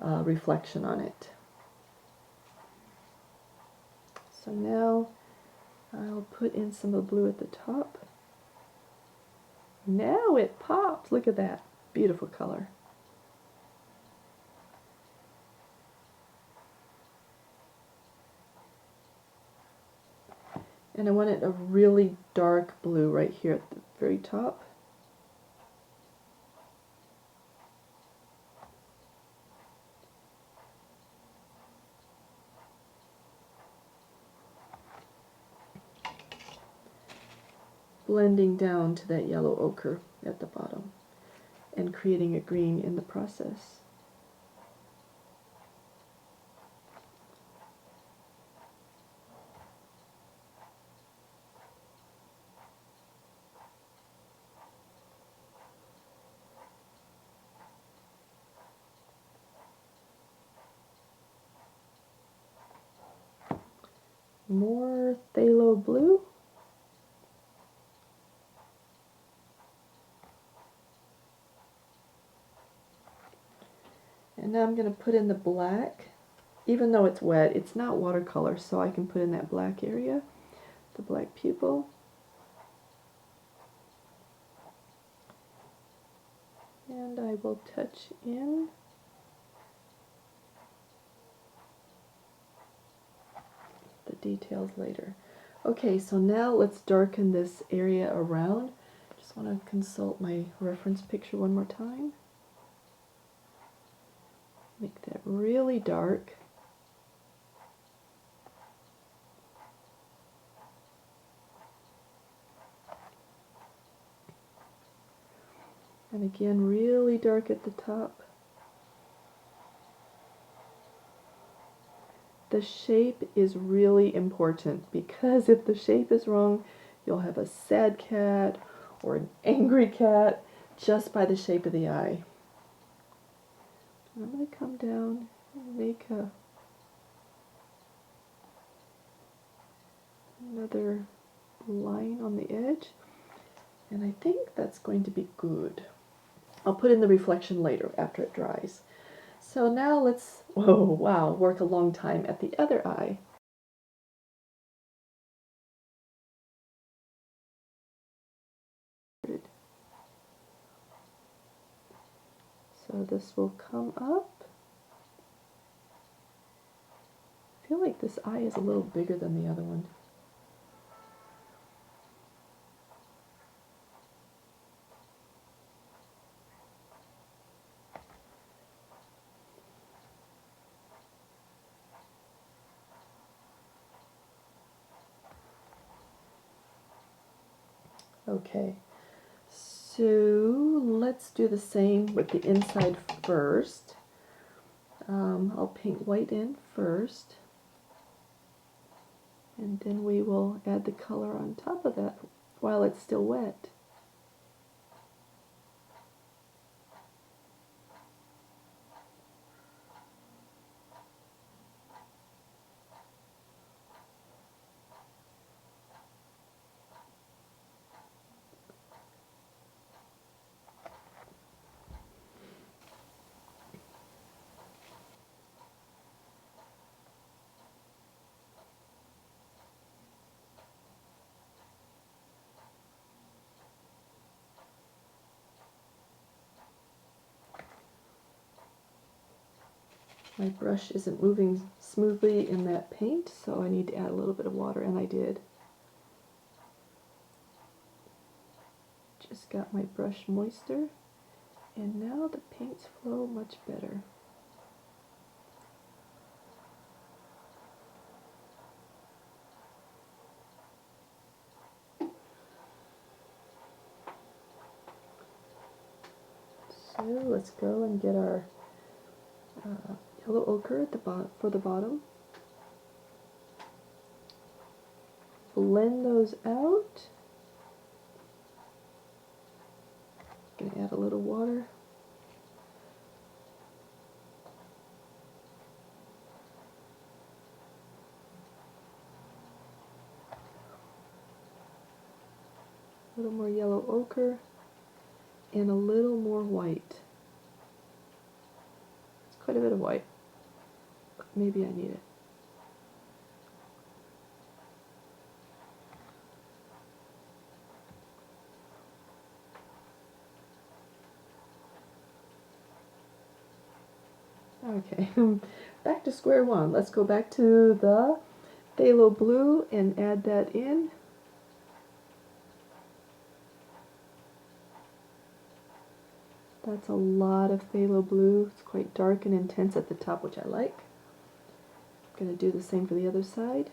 reflection on it. So now I'll put in some of the blue at the top. Now it pops. Look at that. Beautiful color. And I want it a really dark blue right here at the very top. Blending down to that yellow ochre at the bottom and creating a green in the process. More phthalo blue. And now I'm going to put in the black. Even though it's wet, it's not watercolor, so I can put in that black area, the black pupil. And I will touch in the details later. Okay, so now let's darken this area around. Just want to consult my reference picture one more time. Make that really dark. And again, really dark at the top. The shape is really important, because if the shape is wrong, you'll have a sad cat or an angry cat just by the shape of the eye. I'm going to come down and make another line on the edge, and I think that's going to be good. I'll put in the reflection later after it dries. So now let's, whoa, wow, work a long time at the other eye. So this will come up. I feel like this eye is a little bigger than the other one. Okay, so let's do the same with the inside first. I'll paint white in first, and then we will add the color on top of that while it's still wet. My brush isn't moving smoothly in that paint, so I need to add a little bit of water, and I did. Just got my brush moister, and now the paints flow much better. So let's go and get our yellow ochre at the for the bottom. Blend those out. Gonna add a little water. A little more yellow ochre and a little more white. It's quite a bit of white, but maybe I need it. Okay, back to square one. Let's go back to the phthalo blue and add that in. That's a lot of phthalo blue. It's quite dark and intense at the top, which I like. I'm going to do the same for the other side.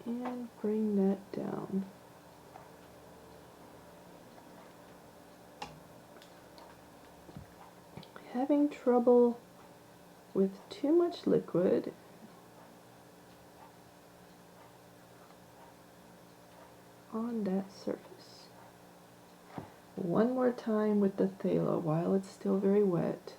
And bring that down. Having trouble with too much liquid. On that surface. One more time with the phthalo while it's still very wet.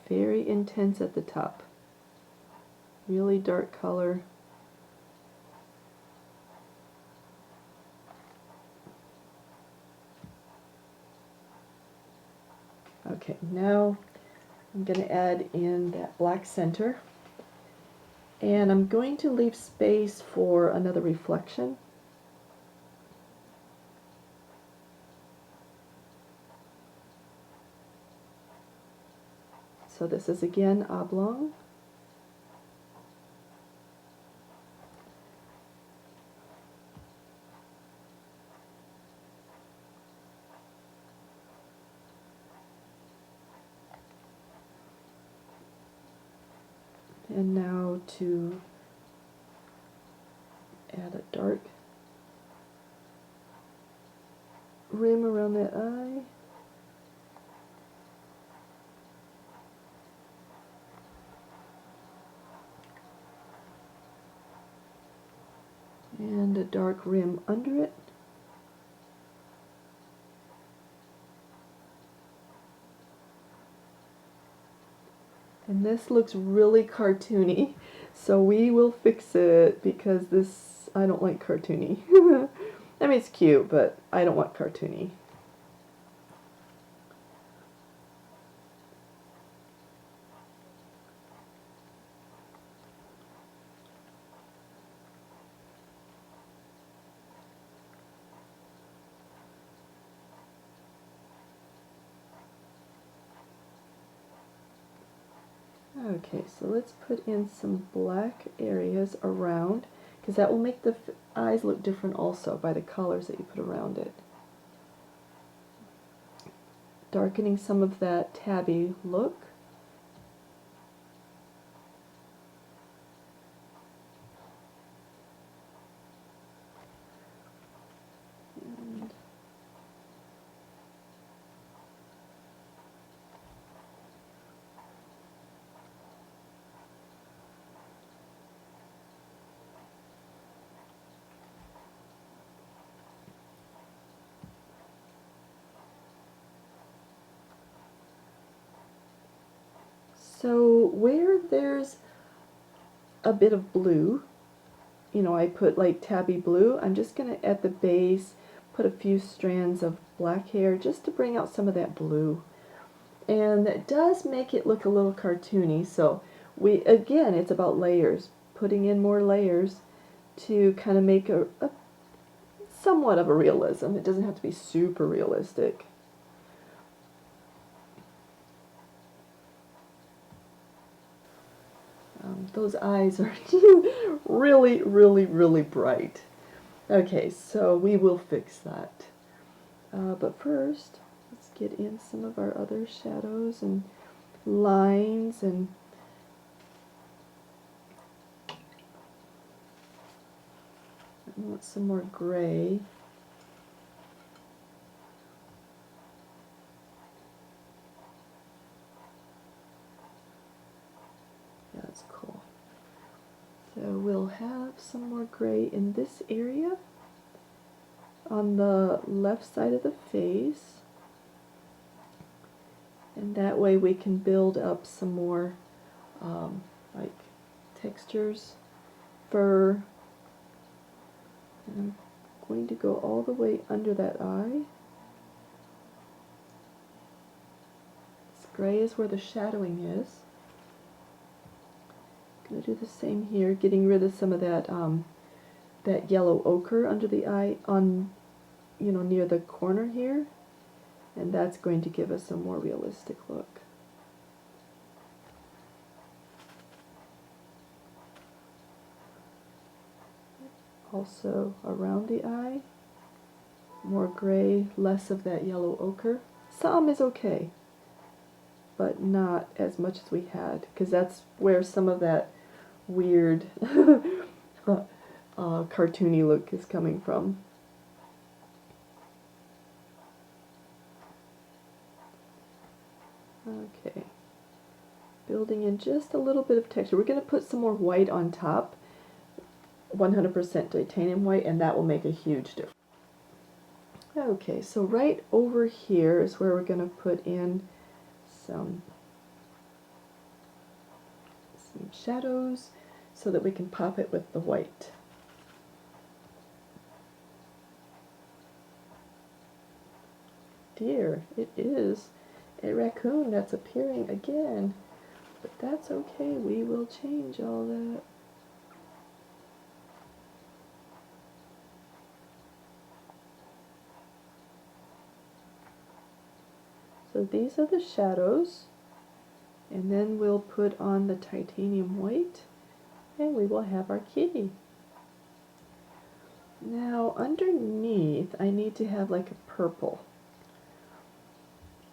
Very intense at the top. Really dark color. Okay, now I'm going to add in that black center. And I'm going to leave space for another reflection. So this is again oblong. And now to add a dark rim around that eye. And a dark rim under it. And this looks really cartoony, so we will fix it because this, I don't like cartoony. I mean, it's cute, but I don't want cartoony. Okay, so let's put in some black areas around, because that will make the eyes look different also by the colors that you put around it. Darkening some of that tabby look. So where there's a bit of blue. You know, I put like Tabby blue. I'm just going to, at the base, put a few strands of black hair just to bring out some of that blue. And that does make it look a little cartoony, so again, it's about layers, putting in more layers to kind of make a somewhat of a realism. It doesn't have to be super realistic. Those eyes are really, really, really bright. Okay, so we will fix that. But first, let's get in some of our other shadows and lines, and I want some more gray. Yeah, that's cool. So we'll have some more gray in this area on the left side of the face. And that way we can build up some more like textures, fur. And I'm going to go all the way under that eye. This gray is where the shadowing is. I'm going to do the same here, getting rid of some of that that yellow ochre under the eye, on, you know, near the corner here. And that's going to give us a more realistic look. Also around the eye, more gray, less of that yellow ochre. Some is okay, but not as much as we had, because that's where some of that weird cartoony look is coming from. Okay, building in just a little bit of texture. We're going to put some more white on top, 100% titanium white, and that will make a huge difference. Okay, so right over here is where we're going to put in some shadows so that we can pop it with the white. Dear, it is a raccoon that's appearing again, but that's okay, we will change all that. So these are the shadows, and then we'll put on the titanium white, and we will have our kitty. Now underneath I need to have like a purple.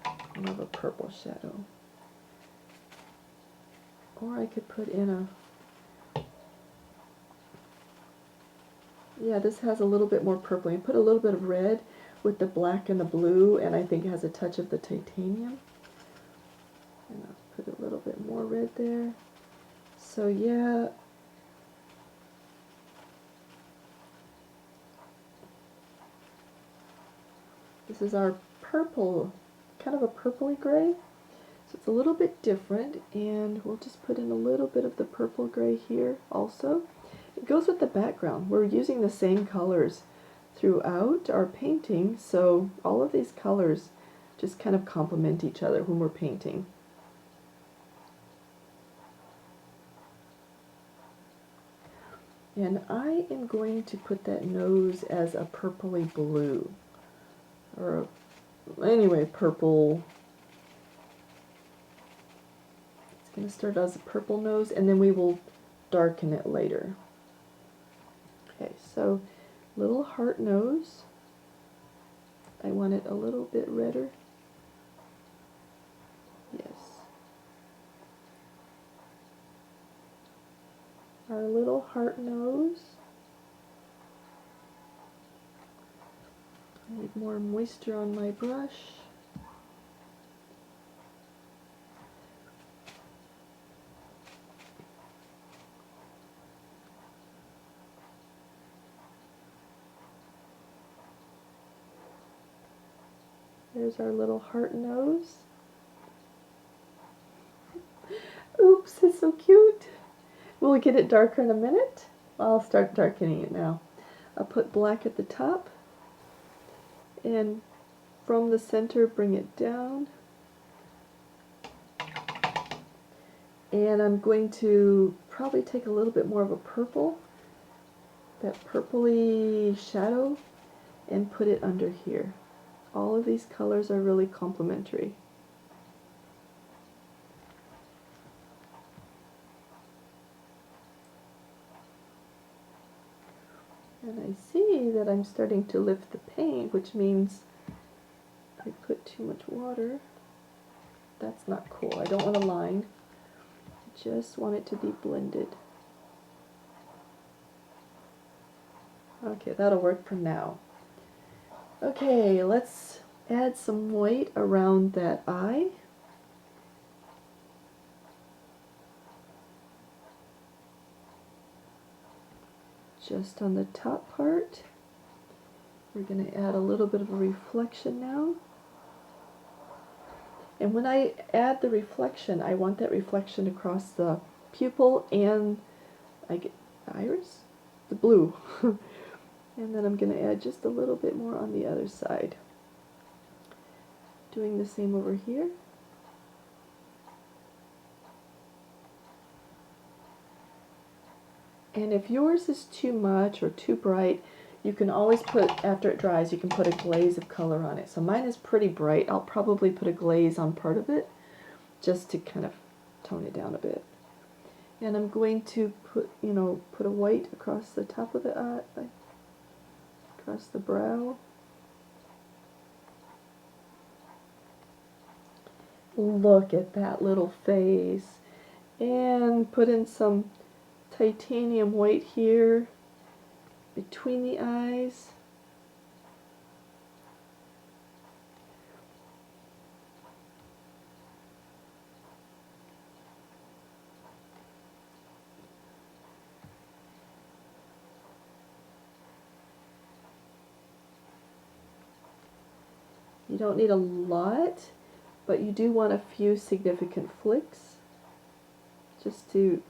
I love a purple shadow. Or I could put in a, yeah, this has a little bit more purple. You put a little bit of red with the black and the blue, and I think it has a touch of the titanium. And I'll put a little bit more red there. So yeah, this is our purple, kind of a purpley gray. So it's a little bit different, and we'll just put in a little bit of the purple gray here also. It goes with the background. We're using the same colors throughout our painting, so all of these colors just kind of complement each other when we're painting. And I am going to put that nose as a purpley blue, or anyway, purple. It's going to start as a purple nose, and then we will darken it later. Okay, so little heart nose. I want it a little bit redder. Yes. Our little heart nose. I need more moisture on my brush. There's our little heart nose. Oops, it's so cute. We'll get it darker in a minute. I'll start darkening it now. I'll put black at the top, and from the center bring it down. And I'm going to probably take a little bit more of a purple, that purpley shadow, and put it under here. All of these colors are really complementary. And I see that I'm starting to lift the paint, which means I put too much water. That's not cool. I don't want a line. I just want it to be blended. Okay, that'll work for now. Okay, let's add some white around that eye. Just on the top part. We're going to add a little bit of a reflection now. And when I add the reflection, I want that reflection across the pupil and the iris? The blue. And then I'm going to add just a little bit more on the other side. Doing the same over here. And if yours is too much or too bright, you can always put, after it dries, you can put a glaze of color on it. So mine is pretty bright. I'll probably put a glaze on part of it just to kind of tone it down a bit. And I'm going to put, put a white across the top of the eye, across the brow. Look at that little face. And put in some titanium white here between the eyes. You don't need a lot, but you do want a few significant flicks just to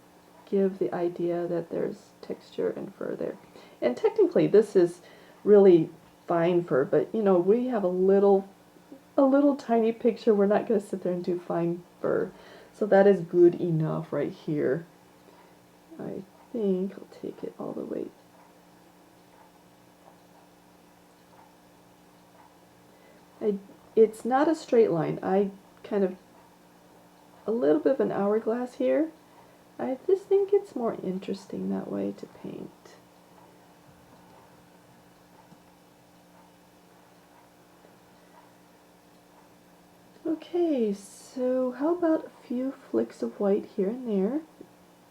give the idea that there's texture and fur there. And technically this is really fine fur, but we have a little tiny picture. We're not going to sit there and do fine fur. So that is good enough right here. I think I'll take it all the way. It's not a straight line. I kind of a little bit of an hourglass here. I just think it's more interesting that way to paint. Okay, so how about a few flicks of white here and there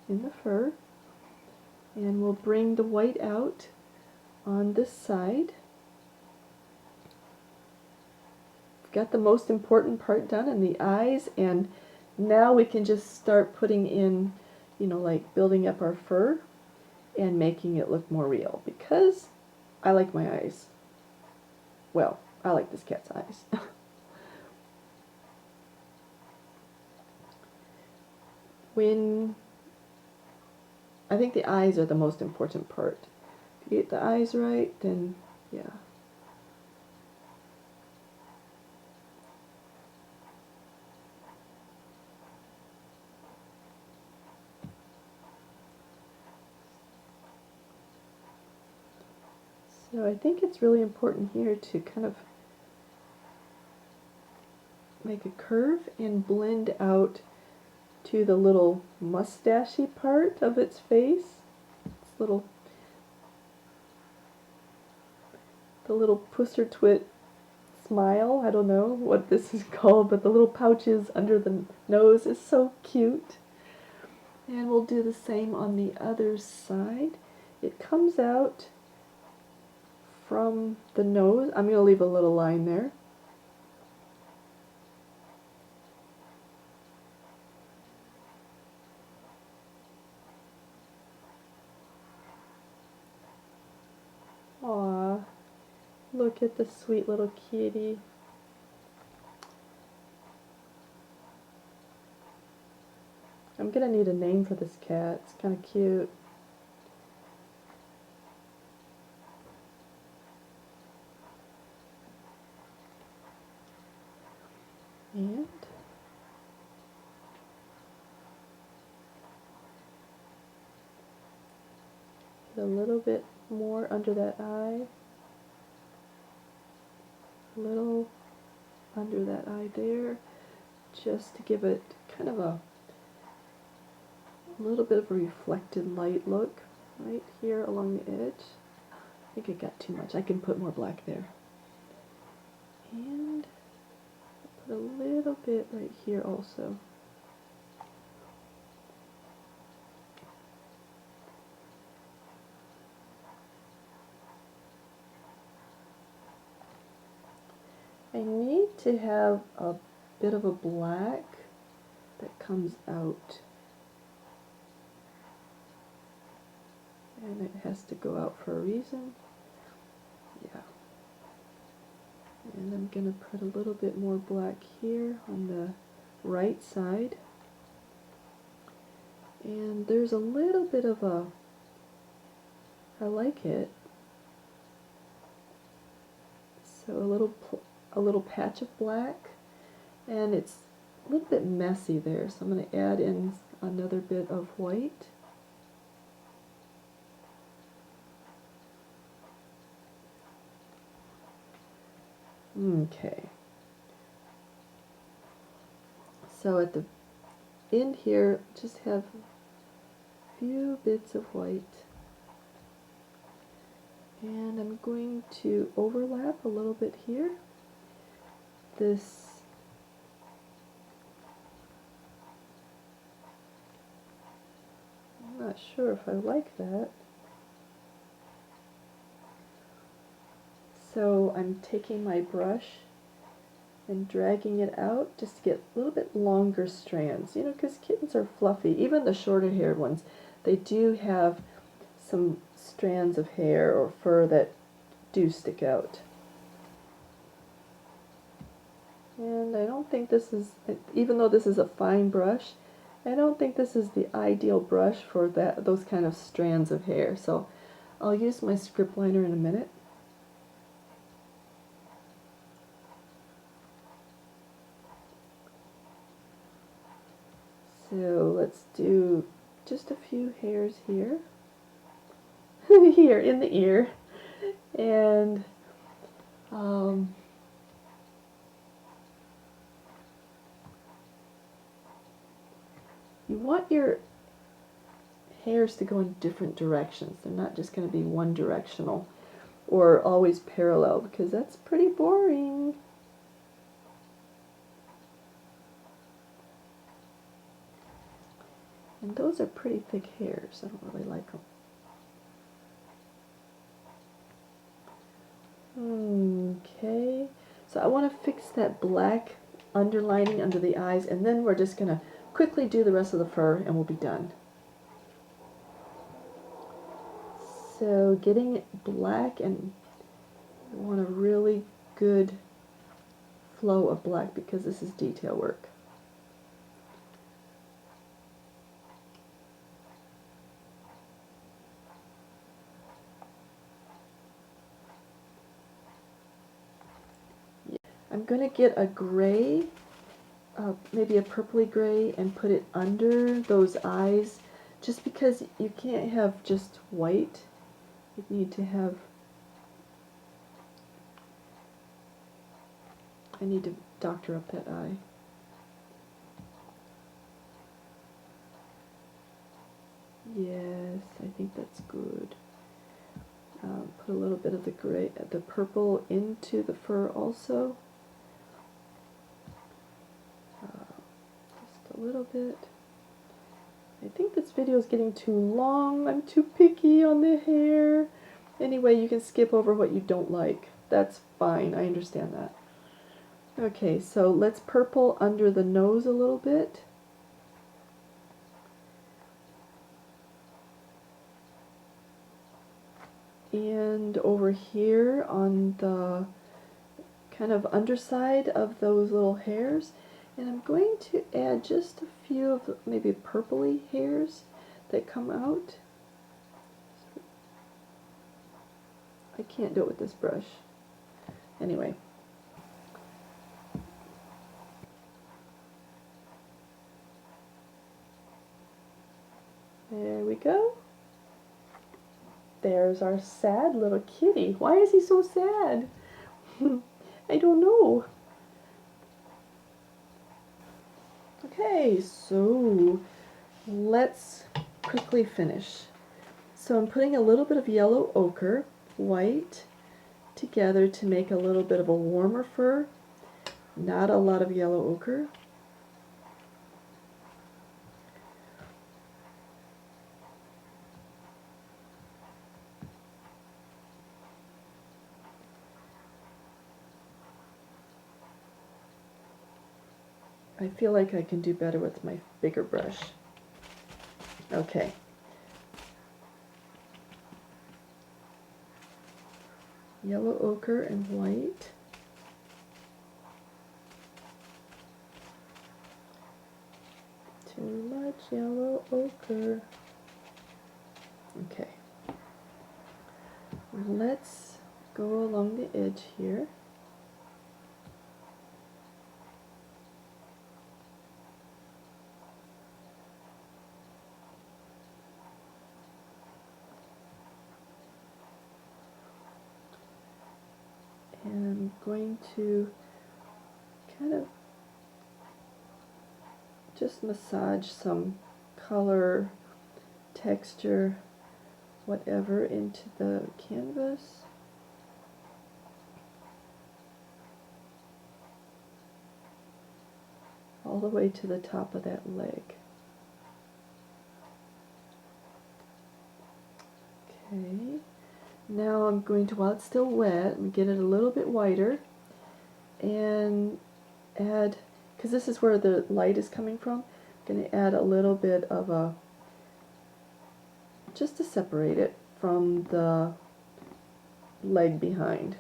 in the fur, and we'll bring the white out on this side. Got the most important part done in the eyes, and now we can just start putting in, like building up our fur and making it look more real, because I like my eyes. Well, I like this cat's eyes. I think the eyes are the most important part. If you get the eyes right, then yeah. So I think it's really important here to kind of make a curve and blend out to the little mustachy part of its face. The little pusser twit smile. I don't know what this is called, but the little pouches under the nose is so cute. And we'll do the same on the other side. It comes out from the nose. I'm going to leave a little line there. Aw, look at the sweet little kitty. I'm gonna need a name for this cat. It's kind of cute. And get a little bit more under that eye. A little under that eye there, just to give it kind of a little bit of a reflected light look right here along the edge. I think it got too much. I can put more black there. And put a little bit right here also. I need to have a bit of a black that comes out. And it has to go out for a reason. Yeah. And I'm going to put a little bit more black here on the right side. And there's a little bit of a, I like it. So a little patch of black, and it's a little bit messy there, so I'm going to add in another bit of white. Okay. So at the end here, just have a few bits of white. And I'm going to overlap a little bit here. This I'm not sure if I like that. So I'm taking my brush and dragging it out just to get a little bit longer strands, you know, because kittens are fluffy. Even the shorter haired ones, they do have some strands of hair or fur that do stick out. And I don't think this is, even though this is a fine brush, I don't think this is the ideal brush for those kind of strands of hair. So I'll use my script liner in a minute. So let's do just a few hairs here, here in the ear, and you want your hairs to go in different directions. They're not just going to be one directional or always parallel, because that's pretty boring. And those are pretty thick hairs. I don't really like them. Okay, so I want to fix that black underlining under the eyes, and then we're just going to quickly do the rest of the fur and we'll be done. So getting it black, and I want a really good flow of black because this is detail work. I'm going to get a gray, maybe a purpley gray, and put it under those eyes, just because you can't have just white. You need to have, I need to doctor up that eye. Yes, I think that's good. Put a little bit of the gray, the purple into the fur also. Just a little bit. I think this video is getting too long. I'm too picky on the hair. Anyway, you can skip over what you don't like. That's fine. I understand that. Okay, so let's purple under the nose a little bit. And over here on the kind of underside of those little hairs, And I'm going to add just a few of the maybe purpley hairs that come out. I can't do it with this brush. Anyway. There we go. There's our sad little kitty. Why is he so sad? I don't know. Okay, so let's quickly finish. So I'm putting a little bit of yellow ochre, white, together to make a little bit of a warmer fur. Not a lot of yellow ochre. I feel like I can do better with my bigger brush. Okay. Yellow ochre and white. Too much yellow ochre. Okay. Let's go along the edge here. And I'm going to kind of just massage some color, texture, whatever into the canvas. All the way to the top of that leg. Okay. Now I'm going to, while it's still wet, and get it a little bit whiter and add, because this is where the light is coming from, I'm going to add a little bit of a, just to separate it from the leg behind.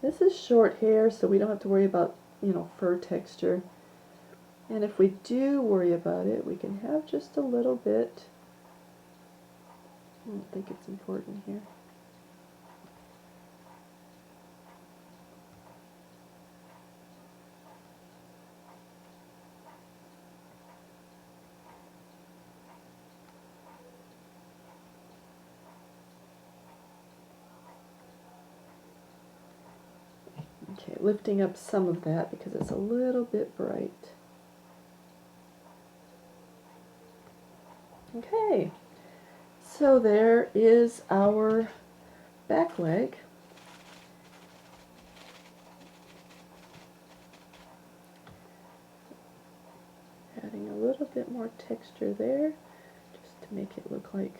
This is short hair, so we don't have to worry about, fur texture. And if we do worry about it, we can have just a little bit. I don't think it's important here. Okay, lifting up some of that because it's a little bit bright. Okay, so there is our back leg. Adding a little bit more texture there, just to make it look like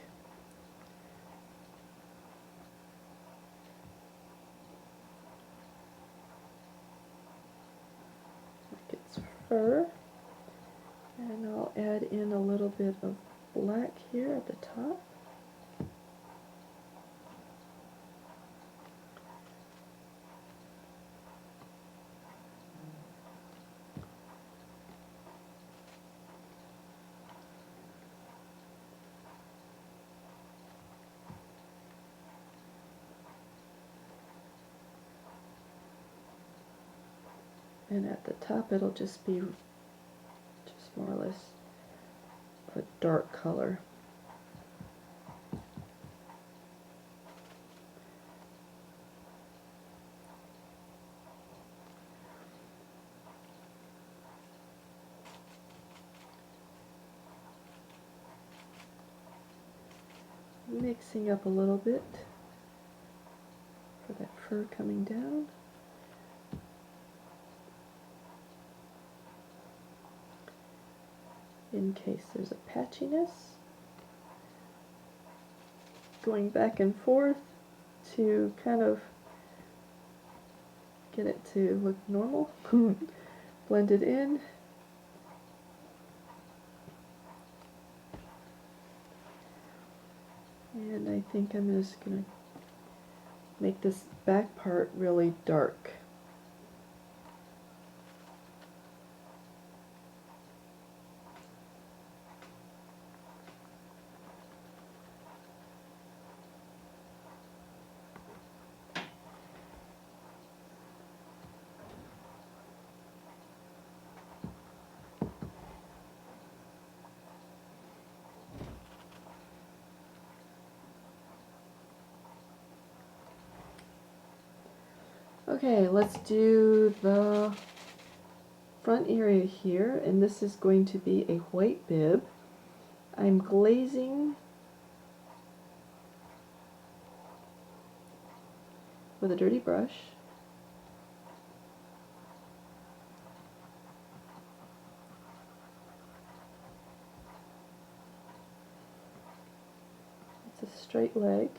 it's fur. And I'll add in a little bit of black here at the top. And at the top it'll just be more or less a dark color. Mixing up a little bit for that fur coming down. In case there's a patchiness. Going back and forth to kind of get it to look normal. Blend it in. And I think I'm just going to make this back part really dark. Okay, let's do the front area here, and this is going to be a white bib. I'm glazing with a dirty brush. It's a straight leg.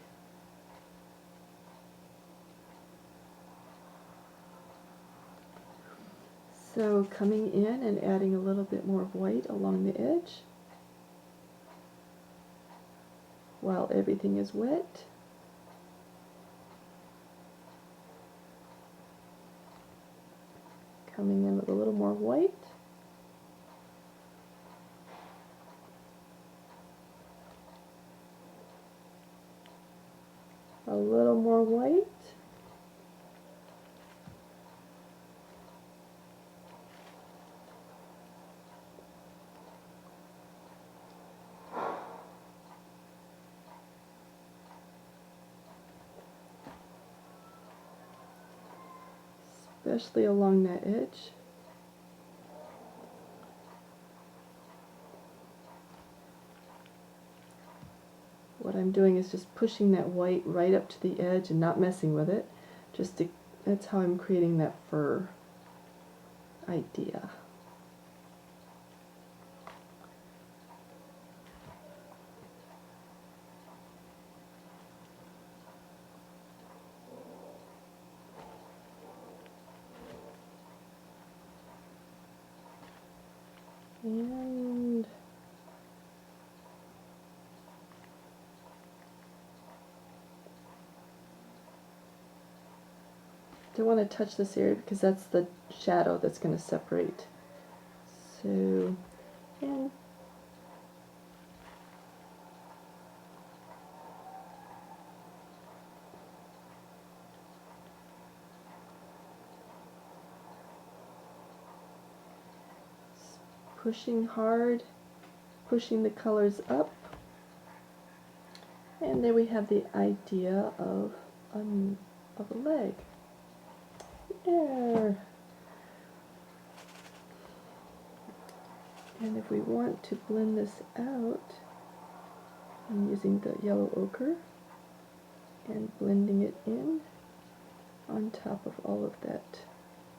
So coming in and adding a little bit more white along the edge while everything is wet. Coming in with a little more white. A little more white. Especially along that edge. What I'm doing is just pushing that white right up to the edge and not messing with it. That's how I'm creating that fur idea. And don't want to touch this area because that's the shadow that's going to separate. So, and pushing hard, pushing the colors up, and there we have the idea of a leg. There. And if we want to blend this out, I'm using the yellow ochre and blending it in on top of all of that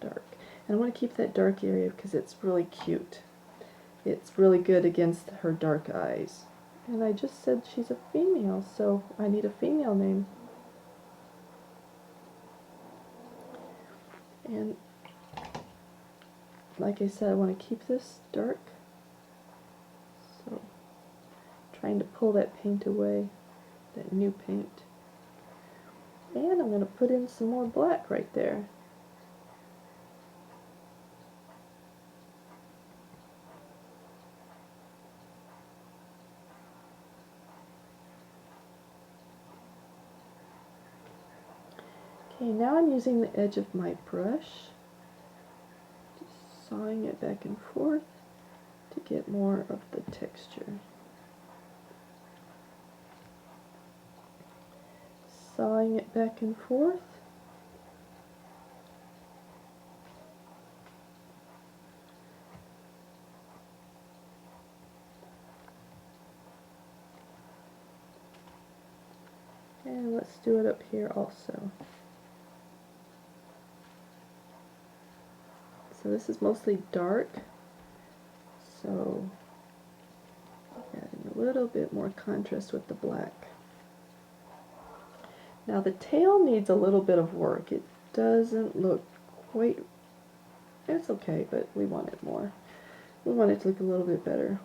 dark. And I want to keep that dark area because it's really cute. It's really good against her dark eyes. And I just said she's a female, so I need a female name. And like I said, I want to keep this dark. So trying to pull that paint away, that new paint. And I'm going to put in some more black right there. Okay, now I'm using the edge of my brush, just sawing it back and forth to get more of the texture. Sawing it back and forth. And let's do it up here also. So this is mostly dark, so adding a little bit more contrast with the black. Now the tail needs a little bit of work. It doesn't look quite, it's okay, but we want it more. We want it to look a little bit better.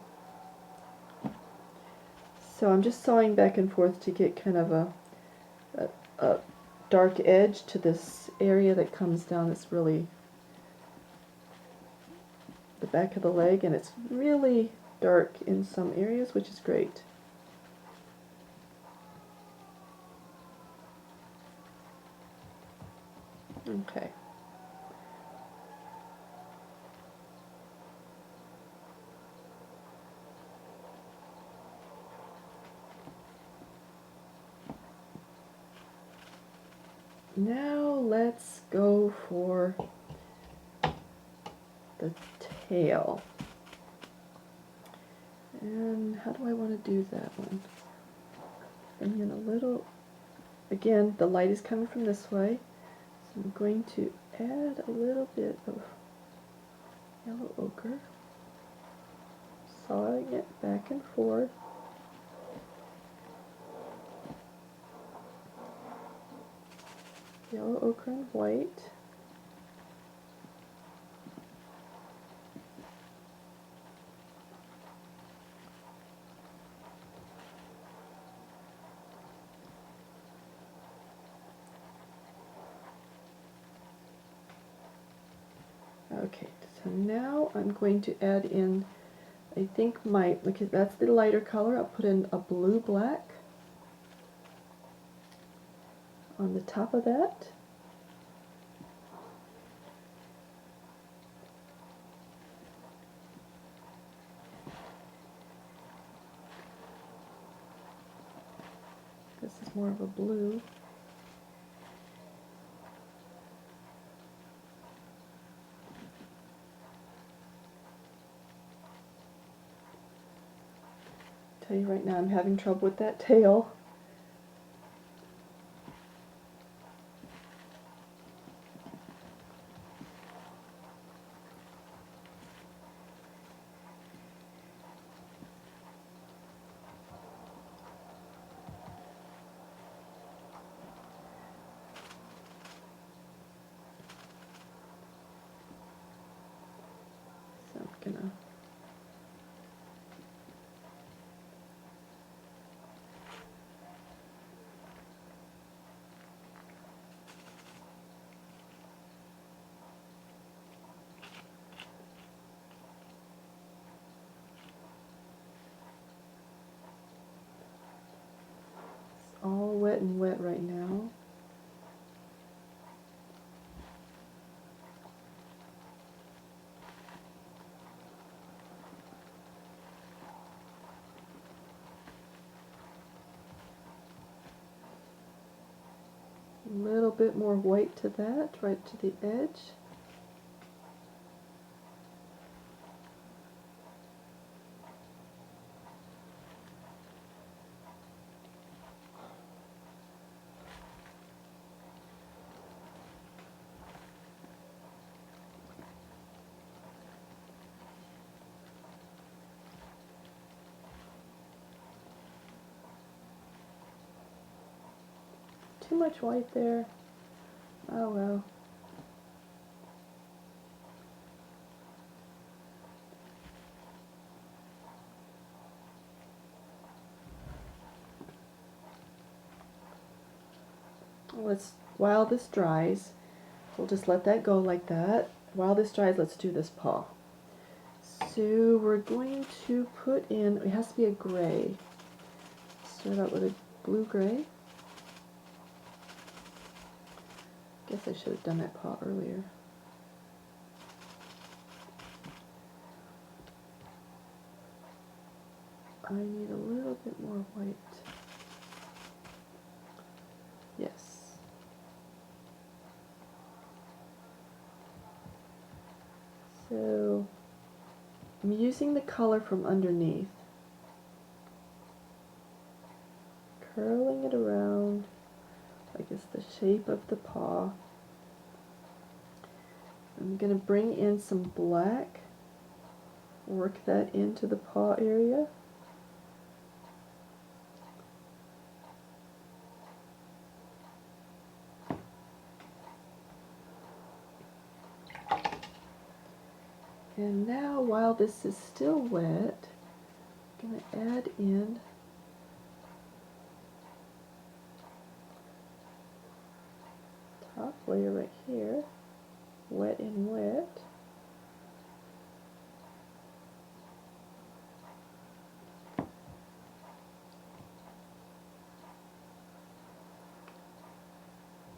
So I'm just sawing back and forth to get kind of a dark edge to this area that comes down. It's really the back of the leg, and it's really dark in some areas, which is great. Okay. Now let's go for the tail. And how do I want to do that one? Bring in a little, again, the light is coming from this way, so I'm going to add a little bit of yellow ochre, sawing it back and forth. Yellow ochre and white. Okay, so now I'm going to add in, I think because that's the lighter color, I'll put in a blue-black on the top of that. This is more of a blue. Tell you right now, I'm having trouble with that tail. So I'm gonna all wet and wet right now. A little bit more white to that, right to the edge. Too much white there. Oh well. While this dries, we'll just let that go like that. While this dries, let's do this paw. So we're going to put in, it has to be a gray. Start out with a blue-gray. Guess I should have done that paw earlier. I need a little bit more white. Yes. So I'm using the color from underneath, curling it around, I guess the shape of the paw. I'm going to bring in some black, work that into the paw area. And now, while this is still wet, I'm going to add in top layer right here, wet and wet.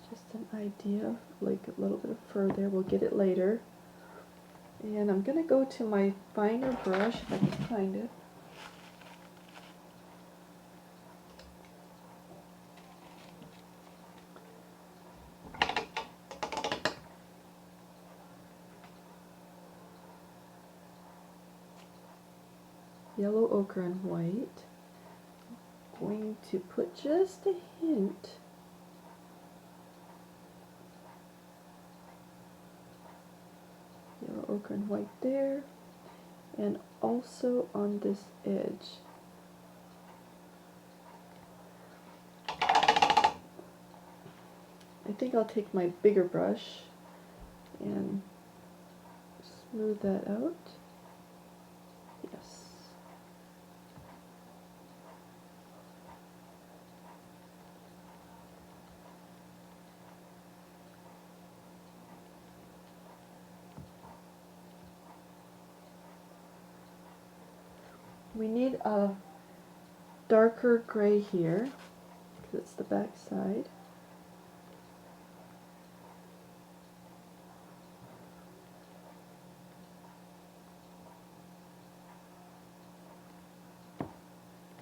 Just an idea, like a little bit of fur there, we'll get it later. And I'm going to go to my finer brush, if I can find it. Yellow, ochre, and white. I'm going to put just a hint yellow, ochre, and white there, and also on this edge. I think I'll take my bigger brush and smooth that out. Yes. We need a darker gray here, because it's the back side.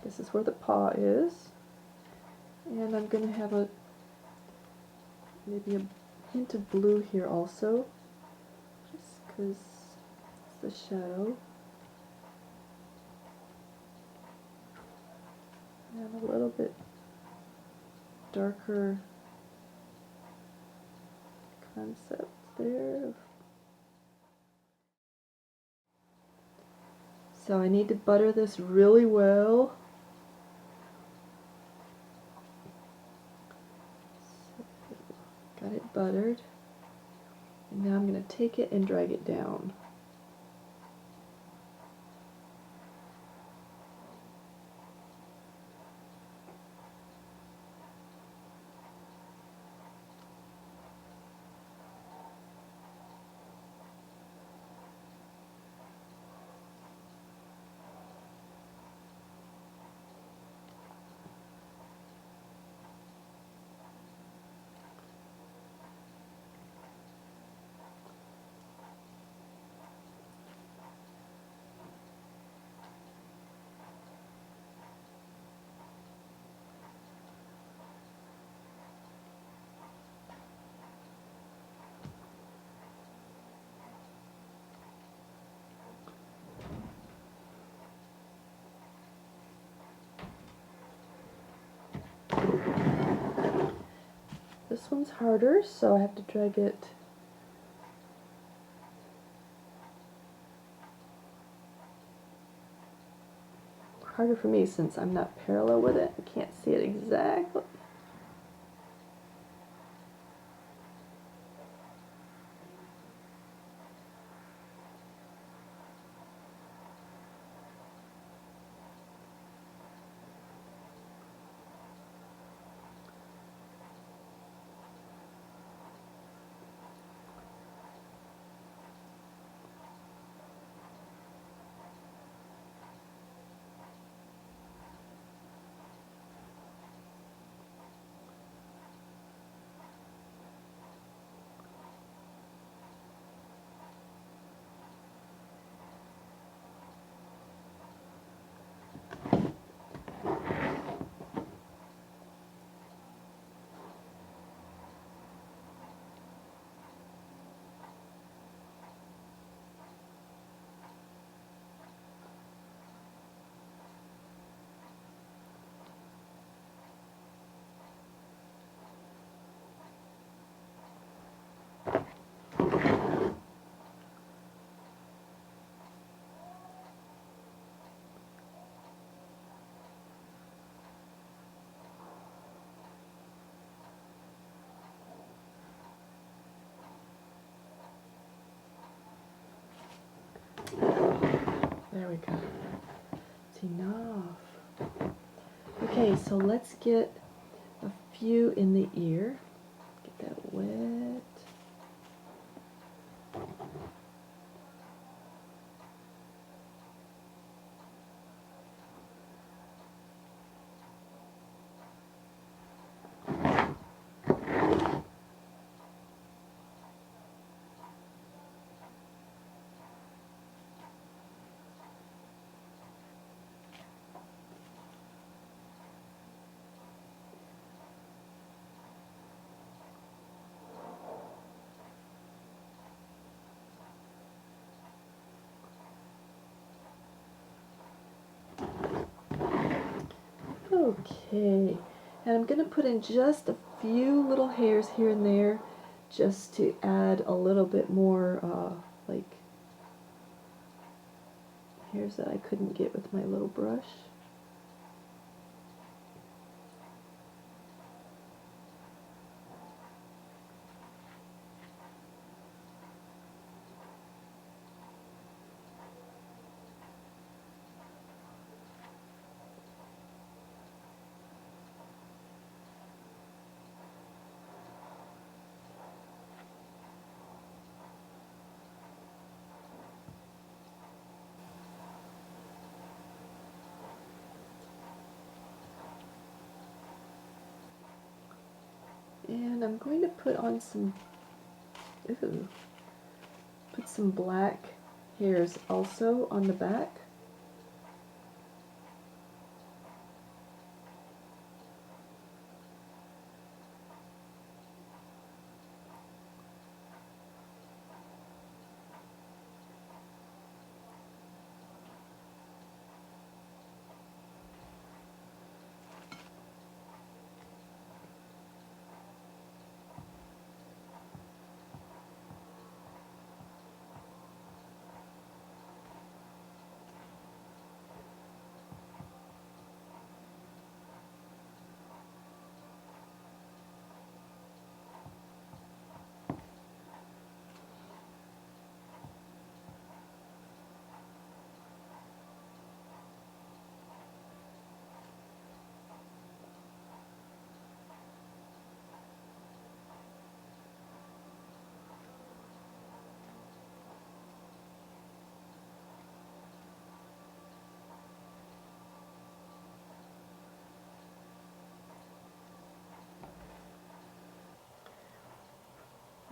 This is where the paw is. And I'm going to have maybe a hint of blue here also, just because it's the shadow. And a little bit darker concept there. So I need to butter this really well. Got it buttered. And now I'm going to take it and drag it down. This one's harder, so I have to drag it harder for me since I'm not parallel with it. I can't see it exactly. There we go. It's enough. Okay, so let's get a few in the ear. Get that wet. Okay, and I'm going to put in just a few little hairs here and there just to add a little bit more like hairs that I couldn't get with my little brush. And I'm going to put on some black hairs also on the back.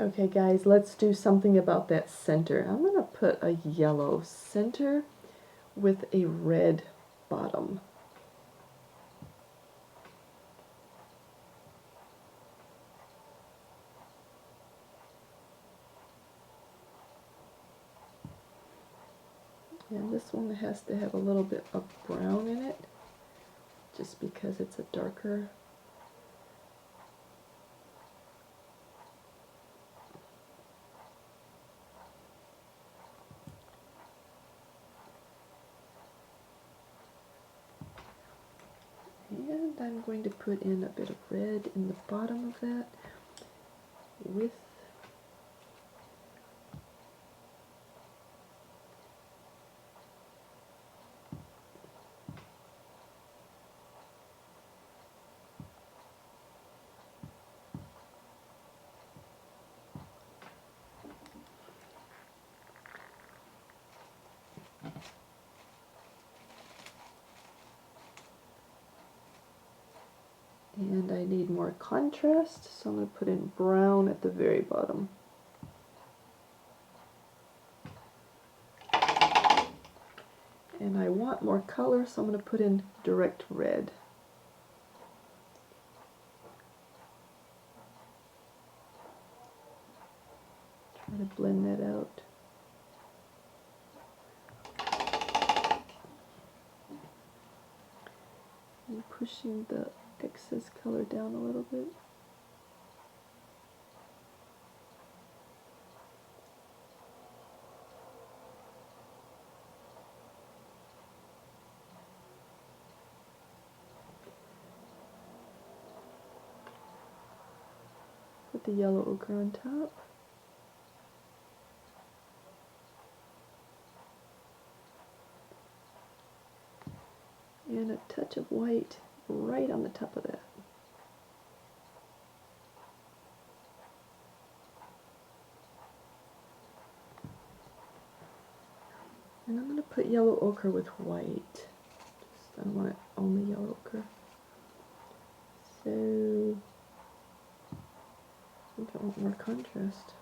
Okay guys, let's do something about that center. I'm going to put a yellow center with a red bottom. And this one has to have a little bit of brown in it, just because it's a darker. And I'm going to put in a bit of red in the bottom of that with and I need more contrast, so I'm going to put in brown at the very bottom. And I want more color, so I'm going to put in direct red. Try to blend that out. And pushing the excess color down a little bit. Put the yellow ochre on top. And a touch of white right on the top of that. I'm going to put yellow ochre with white. I don't want it only yellow ochre. So I think I want more contrast.